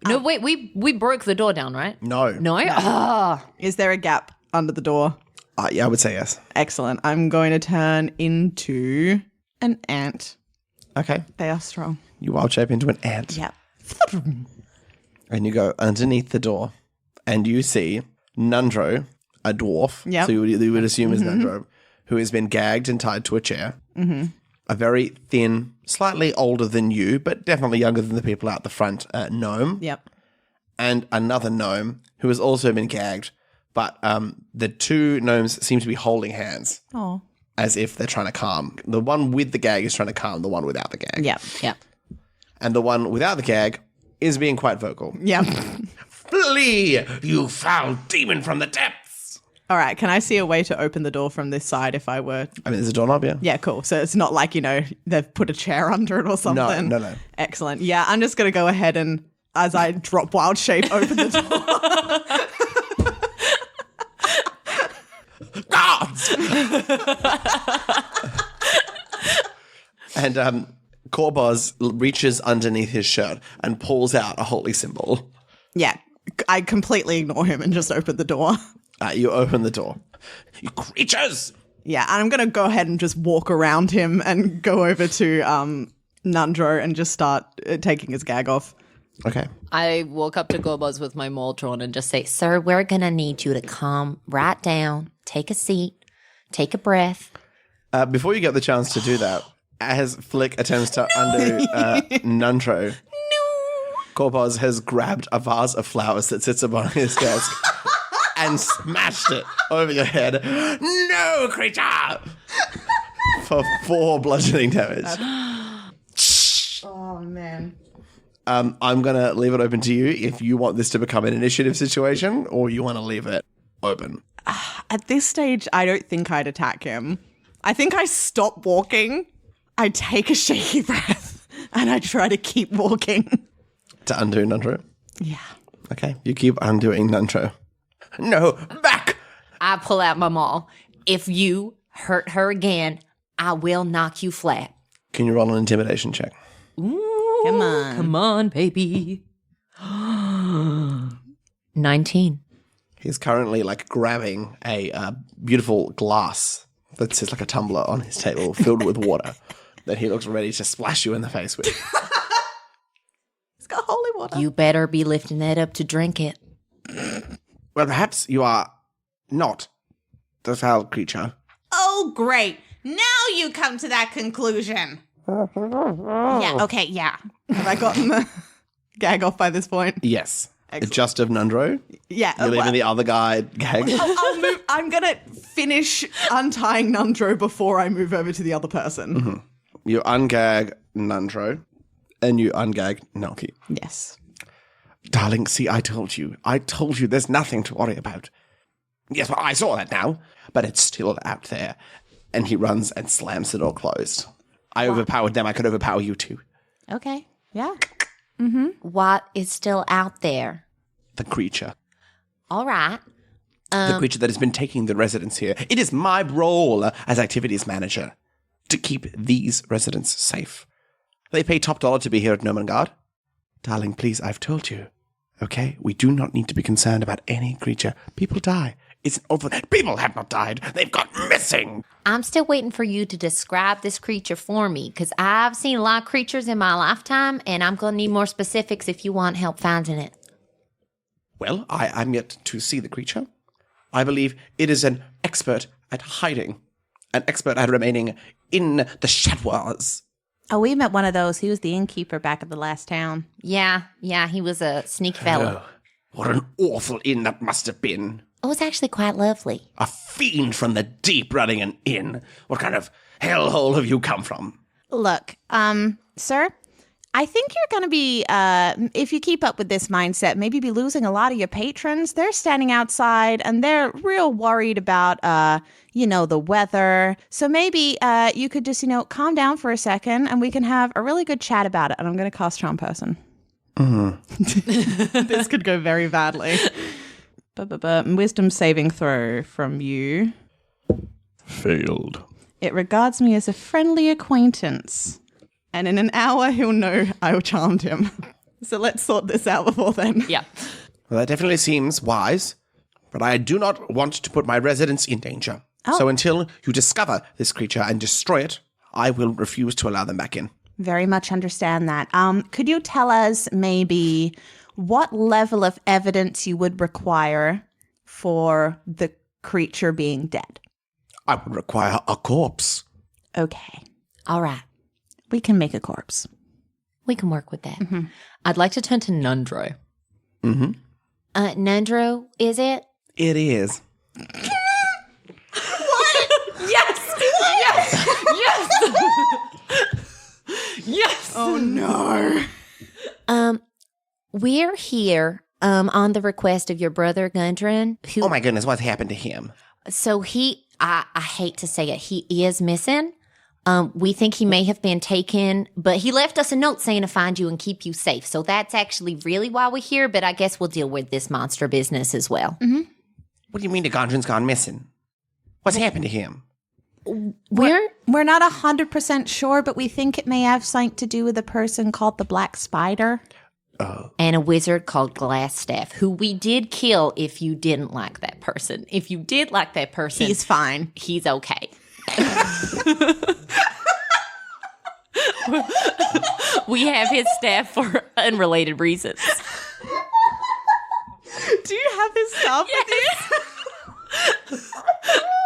No, wait, we broke the door down, right? No. No? Ah. Is there a gap under the door? Yeah, I would say yes. Excellent. I'm going to turn into an ant. Okay. They are strong. You wild shape into an ant. Yep. And you go underneath the door. And you see Nundro, a dwarf. Yep. So you would assume is Nundro, who has been gagged and tied to a chair. Mm-hmm. A very thin, slightly older than you, but definitely younger than the people out the front, gnome. Yep. And another gnome who has also been gagged. But the two gnomes seem to be holding hands Oh. as if they're trying to calm. The one with the gag is trying to calm the one without the gag. Yep. Yeah. And the one without the gag is being quite vocal. Yep. Flee, you foul demon from the depths. All right. Can I see a way to open the door from this side if I were? I mean, there's a doorknob, yeah? Yeah, cool. So it's not like, they've put a chair under it or something. No. Excellent. Yeah, I'm just going to go ahead and, as I drop wild shape, open the door. Guards! And Corboz reaches underneath his shirt and pulls out a holy symbol. Yeah, I completely ignore him and just open the door. You open the door. You creatures! Yeah, and I'm going to go ahead and just walk around him and go over to Nandro and just start taking his gag off. Okay. I walk up to Gorbos with my maul drawn and just say, Sir, we're going to need you to calm right down, take a seat, take a breath. Before you get the chance to do that, as Flick attempts to undo Nundro, Corpos has grabbed a vase of flowers that sits upon his desk and smashed it over your head. No, creature! For 4 bludgeoning damage. Oh, man. I'm going to leave it open to you if you want this to become an initiative situation or you want to leave it open. At this stage, I don't think I'd attack him. I think I stop walking, I take a shaky breath, and I try to keep walking. To undo Nundro? Yeah. Okay, you keep undoing Nundro. No, back! I pull out my maul. If you hurt her again, I will knock you flat. Can you roll an intimidation check? Come on. come on, baby. 19. He's currently like grabbing a beautiful glass that sits like a tumbler on his table filled with water that he looks ready to splash you in the face with. It's got holy water. You better be lifting that up to drink it. Well, perhaps you are not the foul creature. Oh, great. Now you come to that conclusion. Yeah, okay, yeah. Have I gotten the gag off by this point? Yes. Excellent. Just of Nundro? Yeah. You're leaving the other guy gagged? I'll move. I'm going to finish untying Nundro before I move over to the other person. Mm-hmm. You ungag Nundro and you ungag Nelky. Yes. Darling, see, I told you there's nothing to worry about. Yes, well, I saw that now, but it's still out there. And he runs and slams the door closed. I overpowered them. I could overpower you too. Okay, yeah. What is still out there? The creature. All right. The creature that has been taking the residents here. It is my role as activities manager to keep these residents safe. They pay top dollar to be here at Nomengard. Darling, please, I've told you. Okay? We do not need to be concerned about any creature. People die. It's over. People have not died. They've gone missing. I'm still waiting for you to describe this creature for me because I've seen a lot of creatures in my lifetime and I'm going to need more specifics if you want help finding it. Well, I'm yet to see the creature. I believe it is an expert at hiding. An expert at remaining in the shadows. Oh, we met one of those. He was the innkeeper back at the last town. Yeah, he was a sneak fellow. Oh, what an awful inn that must have been. It was actually quite lovely. A fiend from the deep running an inn. What kind of hellhole have you come from? Look, sir, I think you're going to be, if you keep up with this mindset, maybe be losing a lot of your patrons. They're standing outside and they're real worried about, the weather. So maybe you could just, calm down for a second and we can have a really good chat about it. And I'm going to cast Charm Person. Mm-hmm. This could go very badly. Wisdom saving throw from you. Failed. It regards me as a friendly acquaintance. And in an hour, he'll know I charmed him. So let's sort this out before then. Yeah. Well, that definitely seems wise, but I do not want to put my residents in danger. Oh. So until you discover this creature and destroy it, I will refuse to allow them back in. Very much understand that. Could you tell us maybe what level of evidence you would require for the creature being dead? I would require a corpse. Okay. All right. We can make a corpse. We can work with that. Mm-hmm. I'd like to turn to Nundro. Mm-hmm. Nandro, is it? It is. Yes! Oh, no. We're here on the request of your brother Gundren, who Oh my goodness, what's happened to him? so I hate to say it, he is missing. We think he may have been taken, but he left us a note saying to find you and keep you safe. So that's actually really why we're here, but I guess we'll deal with this monster business as well. Mm-hmm. What do you mean the Gondran's gone missing? What's happened to him? We're We're not 100% sure, but we think it may have something to do with a person called the Black Spider. and a wizard called Glassstaff, who we did kill if you didn't like that person. If you did like that person, He's fine. he's okay. We have his staff for unrelated reasons. Do you have his stuff?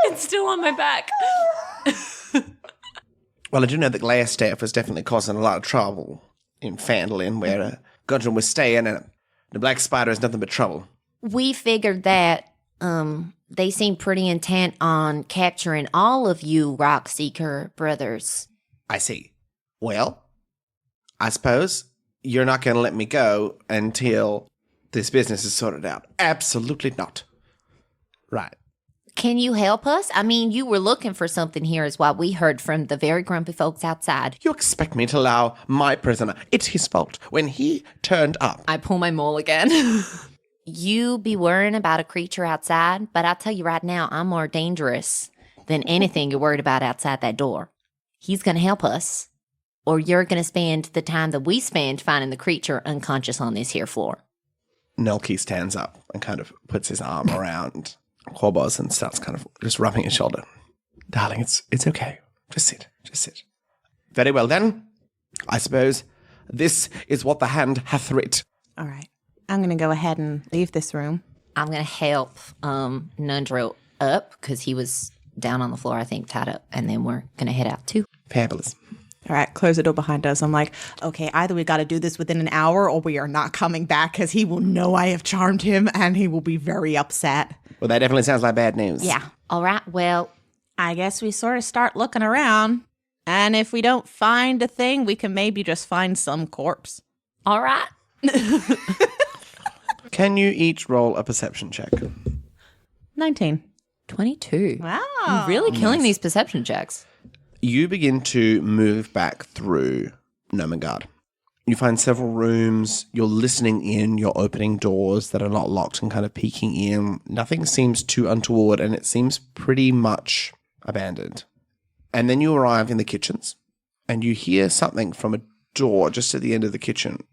It's still on my back. Well, I do know that Glassstaff was definitely causing a lot of trouble in Fandolin, where Gudrun was staying, and the Black Spider is nothing but trouble. We figured that they seem pretty intent on capturing all of you Rockseeker brothers. I see. Well, I suppose you're not going to let me go until this business is sorted out. Absolutely not. Right. Can you help us? I mean, you were looking for something here is what we heard from the very grumpy folks outside. You expect me to allow my prisoner? It's his fault. When he turned up. I pull my mole again. You be worrying about a creature outside, but I'll tell you right now, I'm more dangerous than anything you're worried about outside that door. He's going to help us, or you're going to spend the time that we spend finding the creature unconscious on this here floor. Nelke stands up and kind of puts his arm around Korbos and starts kind of just rubbing his shoulder. Darling, it's okay. Just sit. Very well then. I suppose this is what the hand hath writ. All right. I'm going to go ahead and leave this room. I'm going to help Nundro up because he was down on the floor, I think, tied up, and then we're going to head out too. Fabulous. All right, close the door behind us. I'm like, okay, either we got to do this within an hour or we are not coming back because he will know I have charmed him and he will be very upset. Well, that definitely sounds like bad news. Yeah. All right. Well, I guess we sort of start looking around. And if we don't find a thing, we can maybe just find some corpse. all right. Can you each roll a perception check? 19. 22. Wow. I'm really killing these perception checks. You begin to move back through Nomengard. You find several rooms. You're listening in. You're opening doors that are not locked and kind of peeking in. Nothing seems too untoward, and it seems pretty much abandoned. And then you arrive in the kitchens, and you hear something from a door just at the end of the kitchen.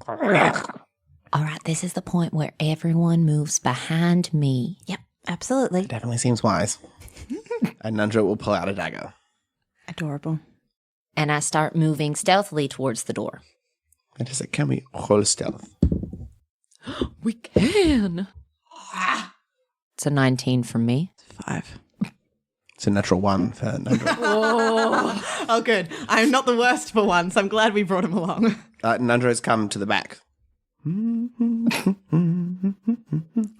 All right. This is the point where everyone moves behind me. Yep, absolutely. Definitely seems wise. And Nundro will pull out a dagger. Adorable. And I start moving stealthily towards the door. And he said, can we roll stealth? We can. It's a 19 from me. 5. It's a natural 1 for Nundro. Oh, good. I'm not the worst for once. I'm glad we brought him along. Nundro's come to the back.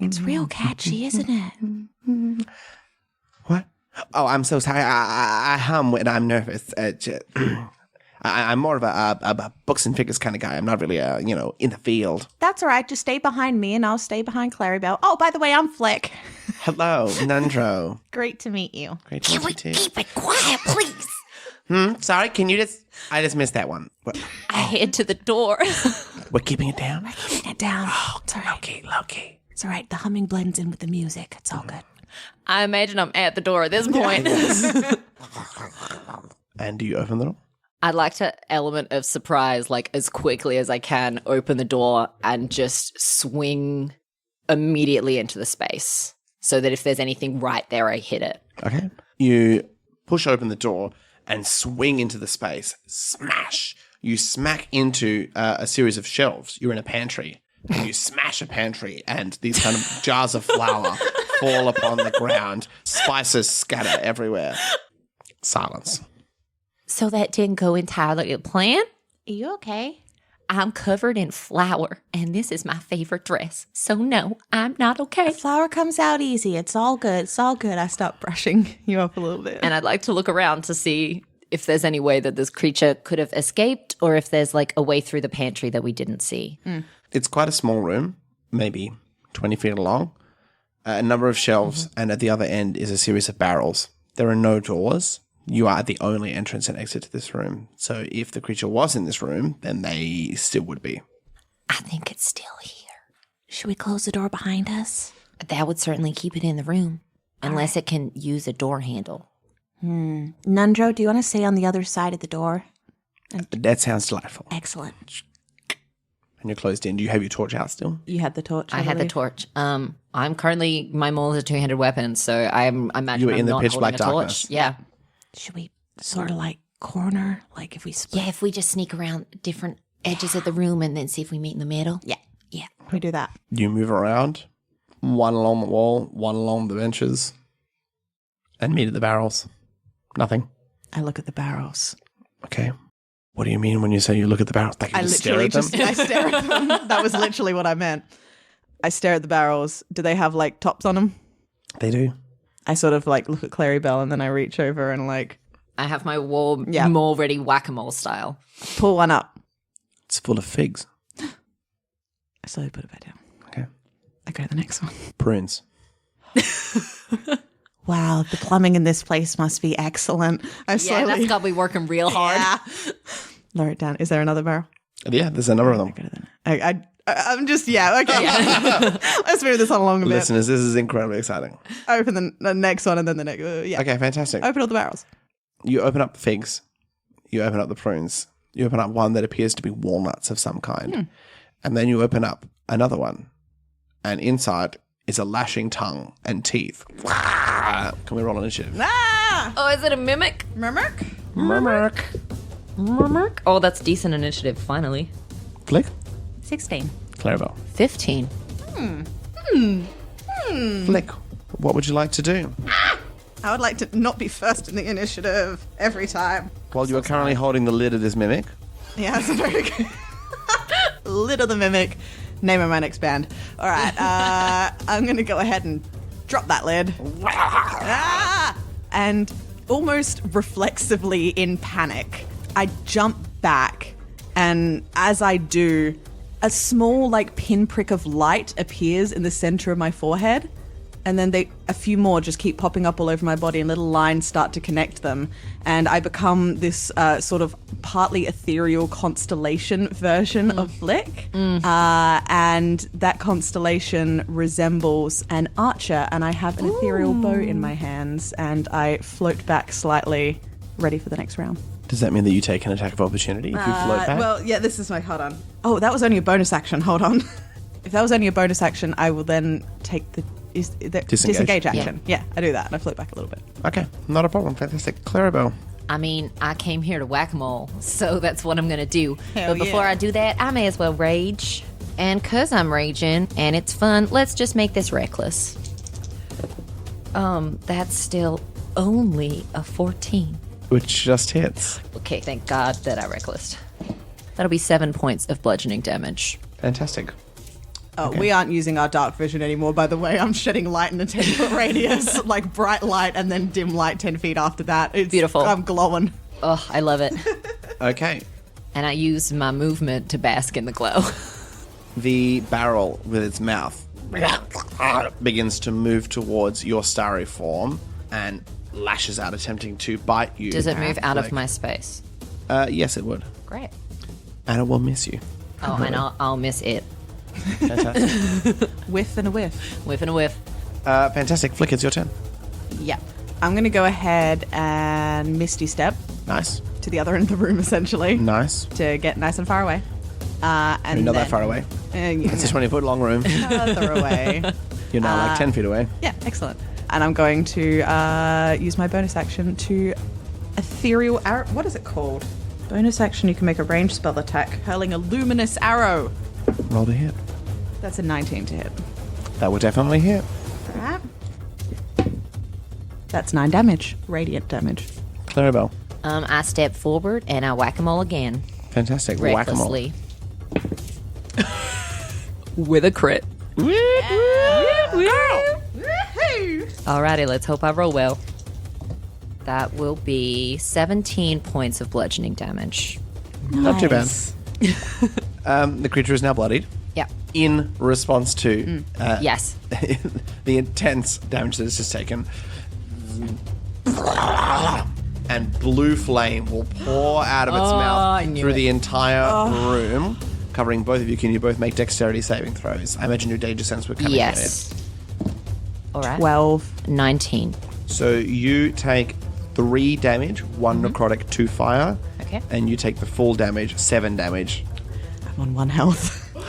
It's real catchy, isn't it? What? Oh, I'm so sorry. I hum when I'm nervous. I'm more of a books and figures kind of guy. I'm not really, in the field. That's all right. Just stay behind me and I'll stay behind Clarrybelle. Oh, by the way, I'm Flick. Hello, Nundro. Great to meet you. Great to meet you too. Keep it quiet, please. Sorry, can you just... I just missed that one. I head to the door. We're keeping it down? Keeping it down. Oh, It's all right. low key. It's all right. The humming blends in with the music. It's all good. I imagine I'm at the door at this point. And do you open the door? I'd like to element of surprise, like as quickly as I can, open the door and just swing immediately into the space so that if there's anything right there, I hit it. Okay. You push open the door and swing into the space. Smash! You smack into a series of shelves. You're in a pantry. And you smash a pantry, and these kind of jars of flour fall upon the ground. Spices scatter everywhere. Silence. So that didn't go entirely to plan. Are you okay? I'm covered in flour, and this is my favorite dress. So no, I'm not okay. Flower comes out easy. It's all good. It's all good. I start brushing you up a little bit. And I'd like to look around to see if there's any way that this creature Could have escaped, or if there's like a way through the pantry that we didn't see. It's quite a small room, maybe 20 feet long. A number of shelves, and at the other end is a series of barrels. There are no doors. You are the only entrance and exit to this room. So if the creature was in this room, then they still would be. I think it's still here. Should we close the door behind us? That would certainly keep it in the room, unless it can use a door handle. Nundro, do you want to stay on the other side of the door? That sounds delightful. Excellent. And you're closed in. Do you have your torch out still? You had the torch. I had the believe. torch. I'm currently, my mole is a two-handed weapon, so I imagine You were I'm in the not pitch holding black a torch. darkness. Yeah. Should we sort of like corner? Like if we split? Yeah, if we just sneak around different edges of the room and then see if we meet in the middle. Yeah. Yeah. We do that. You move around, one along the wall, one along the benches, and meet at the barrels. Nothing. I look at the barrels. Okay. What do you mean when you say you look at the barrels? Like you I just stare literally at them? just I stare at them. That was literally what I meant. I stare at the barrels. Do they have like tops on them? They do. I sort of like look at Clarrybelle and then I reach over and like I have my war Yeah. more ready whack-a-mole style. pull one up. It's full of figs. I slowly put it back down. Okay. I go to the next one. Prunes. Wow, the plumbing in this place must be excellent. I Yeah, slowly that's got to be working real hard. lower it down. Is there another barrel? Yeah, there's a number of them. Go to the I'm just okay. Let's move this on along a bit. Listeners, this is incredibly exciting. Open the next one and then the next. Yeah. Okay, fantastic. Open all the barrels. You open up the figs. You open up the prunes. You open up one that appears to be walnuts of some kind. And then you open up another one. And inside is a lashing tongue and teeth. Can we roll initiative? Oh, is it a mimic? Murmurk? Murmurk? Oh, that's decent initiative, finally. Flick? 16. Clarrybelle. 15. Flick, what would you like to do? I would like to not be first in the initiative every time. Well, you are currently holding the lid of this mimic. Yeah, that's very good. Lid of the Mimic. Name of my next band. All right. I'm going to go ahead and drop that lid. And almost reflexively in panic, I jump back. And as I do, a small like pinprick of light appears in the center of my forehead. And then a few more just keep popping up all over my body and little lines start to connect them. And I become this sort of partly ethereal constellation version of Flick. And that constellation resembles an archer. And I have an ethereal bow in my hands. And I float back slightly, ready for the next round. Does that mean that you take an attack of opportunity if you float back? Well, yeah, this is my... Hold on. Oh, that was only a bonus action. Hold on. If that was only a bonus action, I will then take the... disengage action. Yeah, I do that and I float back a little bit. Okay, not a problem. Fantastic. Clarrybelle. I mean, I came here to whack-a-mole, so that's what I'm going to do. Hell But before yeah. I do that, I may as well rage. And because I'm raging and it's fun, let's just make this reckless. That's still only a 14. Which just hits. Okay, thank God that I reckless. That'll be 7 points of bludgeoning damage. Fantastic. Oh, we aren't using our dark vision anymore, by the way. I'm shedding light in a 10-foot radius, like bright light and then dim light 10 feet after that. It's Beautiful. I'm glowing. Oh, I love it. Okay. And I use my movement to bask in the glow. The barrel with its mouth begins to move towards your starry form and lashes out, attempting to bite you. Does it move out of Like- my space? Yes, it would. Great. And it will miss you. Oh, and I'll miss it. Fantastic. Whiff and a whiff. Whiff and a whiff. Fantastic. Flick, it's your turn. Yeah. I'm going to go ahead and Misty Step Nice. to the other end of the room, essentially, Nice. to get nice and far away. And You're not then, that far away. Yeah, It's a 20-foot long room. further away. You're now like 10 feet away. Yeah, excellent. And I'm going to use my bonus action to ethereal arrow. What is it called? Bonus action, you can make a ranged spell attack, hurling a luminous arrow. Roll to hit. That's a 19 to hit. That will definitely hit. Alright. That's 9 damage. Radiant damage. Clarrybelle. I step forward and I whack-a-mole again. Fantastic. Whack-a-mole. Recklessly. With a crit. Alrighty, let's hope I roll well. That will be 17 points of bludgeoning damage. Not too bad. The creature is now bloodied. Yeah. In response to Yes. the intense damage that it's just taken. And blue flame will pour out of its I mouth knew through it. the entire room, covering both of you. Can you both make dexterity saving throws? I imagine your danger sense would come Yes. Alright. 12. 19. So you take 3 damage, 1 necrotic, 2 fire. Okay. And you take the full damage, 7 damage. I'm on 1 health. 3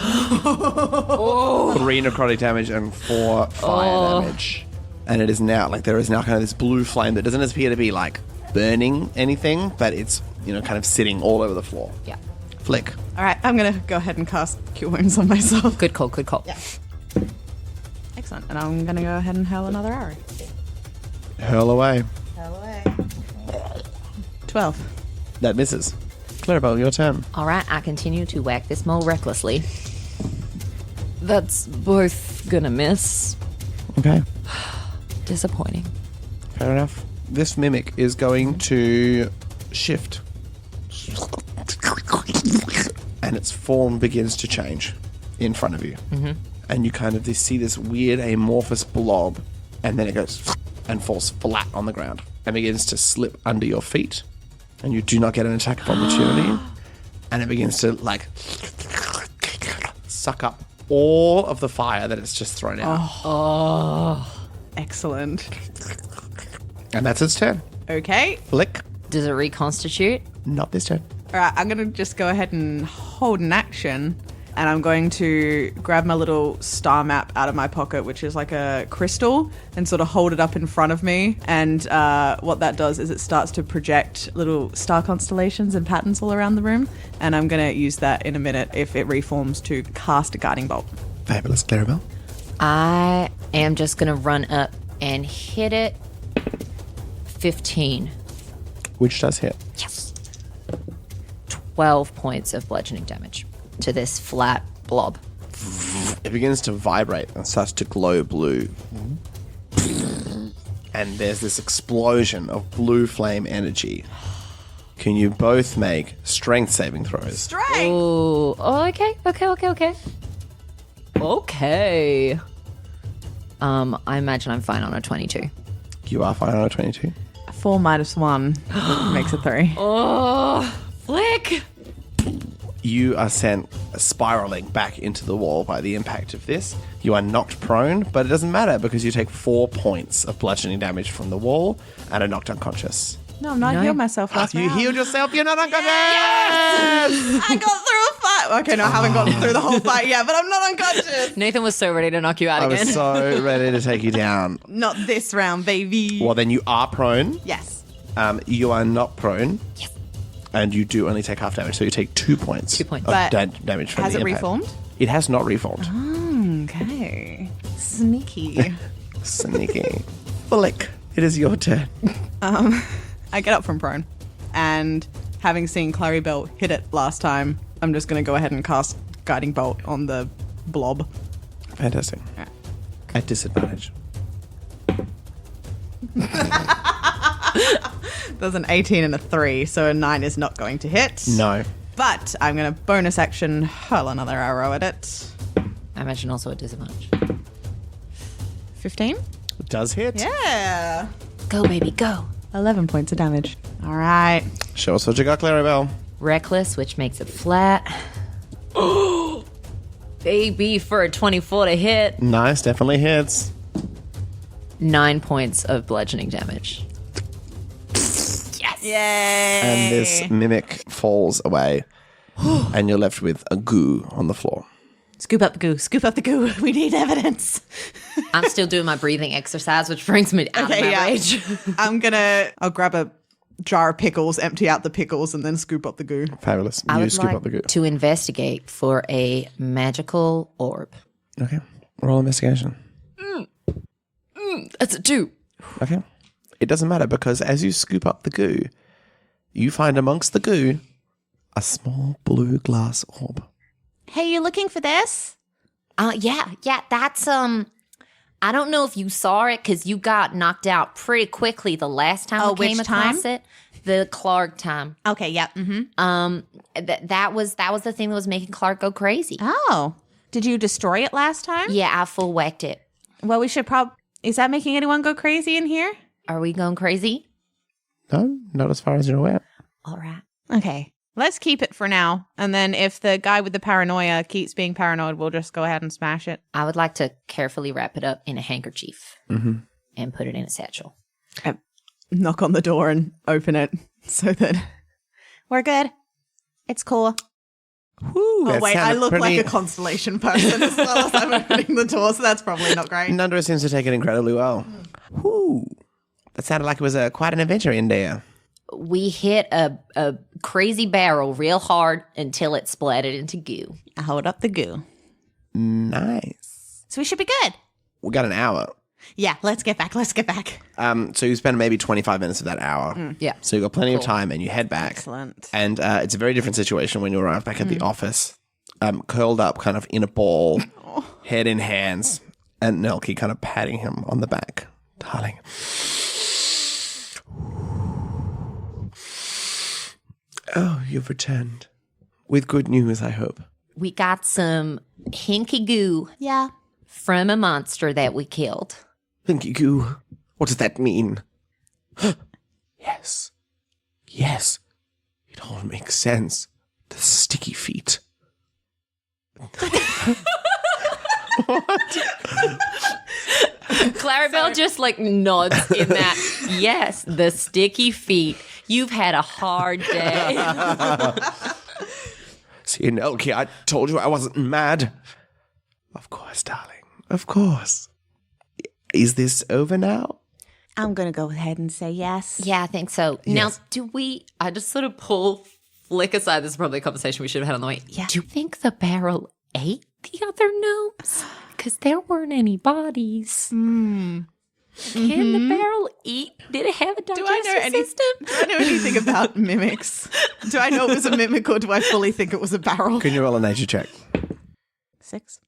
necrotic damage and 4 fire damage. And it is now, like, there is now kind of this blue flame that doesn't appear to be, like, burning anything, but it's, kind of sitting all over the floor. Yeah. Flick. All right, I'm going to go ahead and cast Cure Wounds on myself. Good call, good call. Yeah. Excellent. And I'm going to go ahead and hurl another arrow. Hurl away. 12. That misses. Clarrybelle, your turn. All right, I continue to whack this mole recklessly. That's both gonna miss. Okay. Disappointing. Fair enough. This mimic is going to shift. And its form begins to change in front of you. Mm-hmm. And you kind of see this weird amorphous blob, and then it goes and falls flat on the ground and begins to slip under your feet. And you do not get an attack of opportunity. And it begins to, suck up all of the fire that it's just thrown out. Oh. Excellent. And that's its turn. Okay. Flick. Does it reconstitute? Not this turn. All right, I'm going to just go ahead and hold an action. And I'm going to grab my little star map out of my pocket, which is like a crystal, and sort of hold it up in front of me. And what that does is it starts to project little star constellations and patterns all around the room. And I'm going to use that in a minute if it reforms to cast a guiding bolt. Fabulous, Clarrybelle. I am just gonna run up and hit it. 15. Which does hit. Yes. 12 points of bludgeoning damage to this flat blob. It begins to vibrate and starts to glow blue. And there's this explosion of blue flame energy. Can you both make strength saving throws? Strength! Oh, okay. Okay. I imagine I'm fine on a 22. You are fine on a 22. 4 minus 1 makes a 3. Oh, Flick! You are sent spiraling back into the wall by the impact of this. You are knocked prone, but it doesn't matter because you take 4 points of bludgeoning damage from the wall and are knocked unconscious. No, I'm not healed myself last You round. healed yourself, you're not unconscious! I got through a fight. Okay, no, I haven't gotten through the whole fight yet, but I'm not unconscious. Nathan was so ready to knock you out I again. was so ready to take you down. Not this round, baby. Well, then you are prone. Yes. You are not prone. Yes. And you do only take half damage, so you take 2 points. 2 points. Of But damage from has the it impact. reformed? It has not reformed. Okay. Sneaky. Sneaky. Flick. It is your turn. I get up from prone, and having seen Clarrybelle hit it last time, I'm just going to go ahead and cast Guiding Bolt on the blob. Fantastic. Yeah. At disadvantage. There's an 18 and a 3, so a 9 is not going to hit. No. But I'm going to bonus action hurl another arrow at it. I imagine also a disadvantage. 15? It does hit. Yeah. Go, baby, go. 11 points of damage. All right. Show us what you got, Clarrybelle. Reckless, which makes it flat. Oh, baby, for a 24 to hit. Nice, definitely hits. 9 points of bludgeoning damage. Yay. And this mimic falls away. And you're left with a goo on the floor. Scoop up the goo. Scoop up the goo. We need evidence. I'm still doing my breathing exercise, which brings me out of my rage. I'll grab a jar of pickles, empty out the pickles, and then scoop up the goo. Fabulous. I You would scoop like up the goo. to investigate for a magical orb. Okay. Roll investigation. That's a 2. Okay. It doesn't matter because as you scoop up the goo, you find amongst the goo a small blue glass orb. Hey, you looking for this? Yeah, that's, I don't know if you saw it because you got knocked out pretty quickly the last time we came which across time? it. The Clark time. Okay, yeah. Mm-hmm. That was the thing that was making Clark go crazy. Oh. Did you destroy it last time? Yeah, I full whacked it. Well, we should probably... Is that making anyone go crazy in here? Are we going crazy? No, not as far as you're aware. All right. Okay. Let's keep it for now. And then if the guy with the paranoia keeps being paranoid, we'll just go ahead and smash it. I would like to carefully wrap it up in a handkerchief and put it in a satchel. Knock on the door and open it so that... We're good. It's cool. Oh, That wait, I sounded look pretty- like a constellation person as well as I'm opening the door, so that's probably not great. Nandra seems to take it incredibly well. Whoo. That sounded like it was quite an adventure in there. We hit a crazy barrel real hard until it splattered into goo. I hold up the goo. Nice. So we should be good. We got an hour. Yeah, let's get back. So you spend maybe 25 minutes of that hour. Yeah. So you've got plenty of time and you head back. Excellent. And it's a very different situation when you arrive back at the office, curled up kind of in a ball, head in hands, and Nelky kind of patting him on the back. Darling. Oh, you've returned. With good news, I hope. We got some hinky goo Yeah. from a monster that we killed. Thank you, goo. What does that mean? Yes. Yes. It all makes sense. The sticky feet. Clarrybelle just like nods in that. Yes, the sticky feet. You've had a hard day. See, Nelky, I told you I wasn't mad. Of course, darling. Of course. Is this over now? I'm going to go ahead and say yes. Yeah, I think so. Yes. Now, I just sort of flick aside. This is probably a conversation we should have had on the way. Yeah. do you think the barrel ate the other gnomes? Because there weren't any bodies. Can the barrel eat? Did it have a digestive system? Do I know anything about mimics? Do I know it was a mimic or do I fully think it was a barrel? Can you roll a nature check? 6.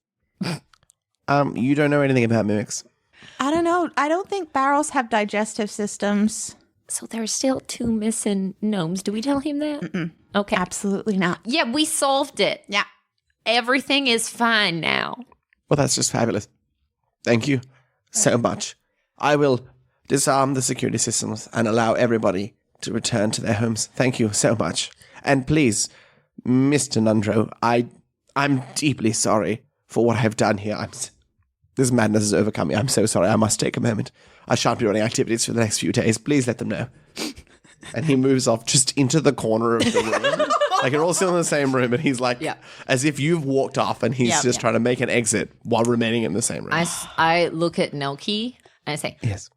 You don't know anything about mimics. I don't know. I don't think barrels have digestive systems. So there's still 2 missing gnomes. Do we tell him that? Okay. Absolutely not. Yeah, we solved it. Yeah. Everything is fine now. Well, that's just fabulous. Thank you so much. I will disarm the security systems and allow everybody to return to their homes. Thank you so much. And please, Mr. Nundro, I'm deeply sorry for what I've done here. This madness has overcome me. I'm so sorry. I must take a moment. I shan't be running activities for the next few days. Please let them know. And he moves off just into the corner of the room. Like, you're all still in the same room, and he's like, as if you've walked off, and he's just trying to make an exit while remaining in the same room. I look at Nelky and I say, Yes.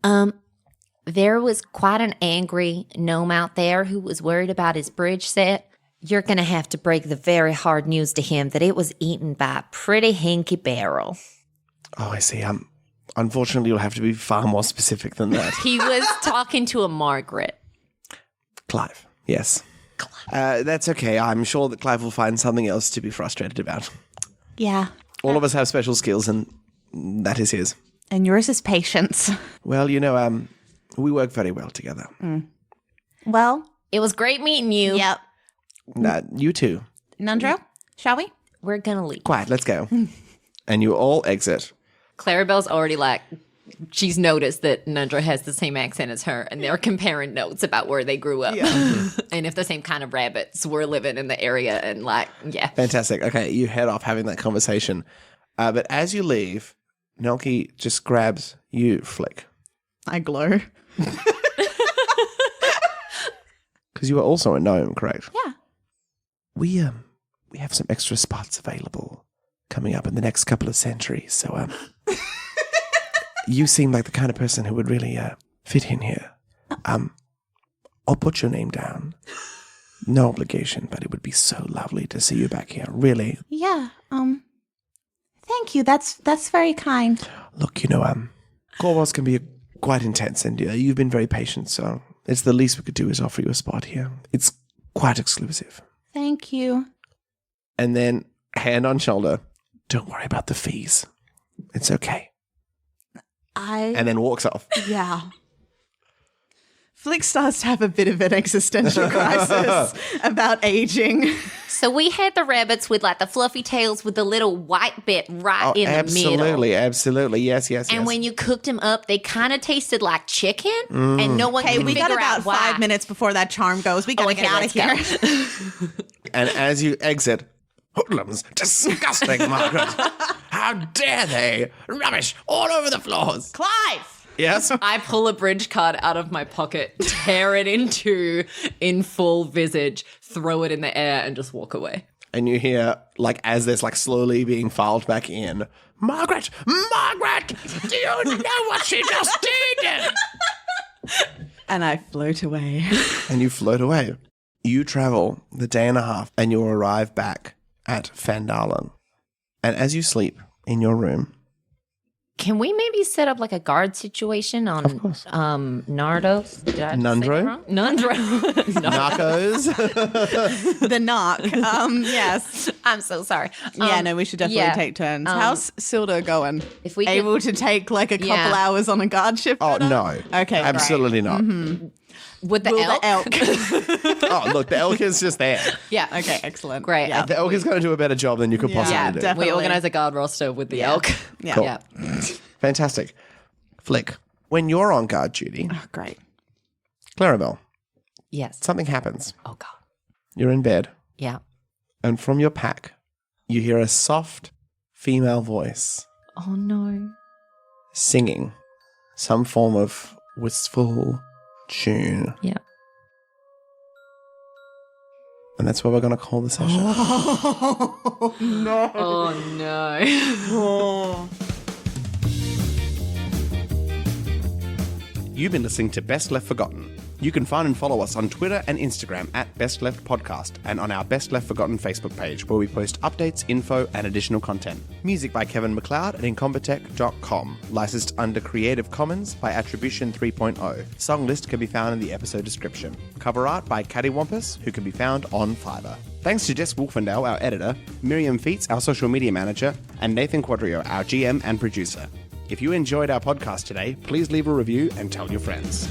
There was quite an angry gnome out there who was worried about his bridge set. You're going to have to break the very hard news to him that it was eaten by a pretty hinky barrel. Oh, I see. Unfortunately, you'll have to be far more specific than that. He was talking to a Margaret. Clive. Yes. That's okay. I'm sure that Clive will find something else to be frustrated about. Yeah. All of us have special skills, and that is his. And yours is patience. Well, we work very well together. Well, It was great meeting you. yep. You too. Nundro, shall we? We're going to leave. Quiet, let's go. And you all exit. Clarrybelle's already like, she's noticed that Nundro has the same accent as her, and they're comparing notes about where they grew up. And if the same kind of rabbits were living in the area, and Fantastic. Okay, you head off having that conversation. But as you leave, Nelky just grabs you, Flick. I glow. Because you are also a gnome, correct? Yeah. We have some extra spots available coming up in the next couple of centuries. So you seem like the kind of person who would really fit in here. I'll put your name down. No obligation, but it would be so lovely to see you back here. Really. Yeah. Thank you. That's very kind. Look, Corvos can be quite intense, and you've been very patient, so it's the least we could do is offer you a spot here. It's quite exclusive. Thank you. And then, hand on shoulder, don't worry about the fees. It's okay. And then walks off. Yeah. Flick starts to have a bit of an existential crisis about aging. So we had the rabbits with like the fluffy tails with the little white bit right in the middle. Absolutely. Yes. And when you cooked them up, they kind of tasted like chicken, and no one Hey, could we got figure about out why. 5 minutes before that charm goes. We gotta Okay, get out of let's here. And as you exit, hoodlums, disgusting, Margaret. How dare they? Rubbish all over the floors. Clive! Yes? I pull a bridge card out of my pocket, tear it in two in full visage, throw it in the air, and just walk away. And you hear, as there's slowly being filed back in, Margaret! Do you know what she just did? And I float away. And you float away. You travel the day and a half and you arrive back at Fandalen. And as you sleep in your room, Can we maybe set up like a guard situation on Nardos? Did I say Nundro? that wrong? Nundro. Narcos. The knock. Yes. I'm so sorry. Yeah, no, we should definitely take turns. How's Silda going? If we could- Able to take like a couple Yeah. hours on a guard shift? Oh, with her? no. Okay, Absolutely not. Would the Will elk? the elk? Oh, look, the elk is just there. Yeah. Okay, excellent. Great. Yeah. The elk is going to do a better job than you could possibly Yeah, do. definitely. we organize a guard roster with the elk. Yeah. Cool. Yeah. Fantastic. Flick, when you're on guard duty, Oh, great. Clarrybelle, Yes. something happens. Oh God. You're in bed, Yeah. and from your pack, you hear a soft female voice Oh no. singing some form of wistful tune. Yeah. And that's what we're going to call the session. Oh no. You've been listening to Best Left Forgotten. You can find and follow us on Twitter and Instagram at Best Left Podcast and on our Best Left Forgotten Facebook page where we post updates, info, and additional content. Music by Kevin MacLeod at incompetech.com. Licensed under Creative Commons by Attribution 3.0. Song list can be found in the episode description. Cover art by Cattywampus, who can be found on Fiverr. Thanks to Jess Wolfendahl, our editor, Miriam Feats, our social media manager, and Nathan Quadrio, our GM and producer. If you enjoyed our podcast today, please leave a review and tell your friends.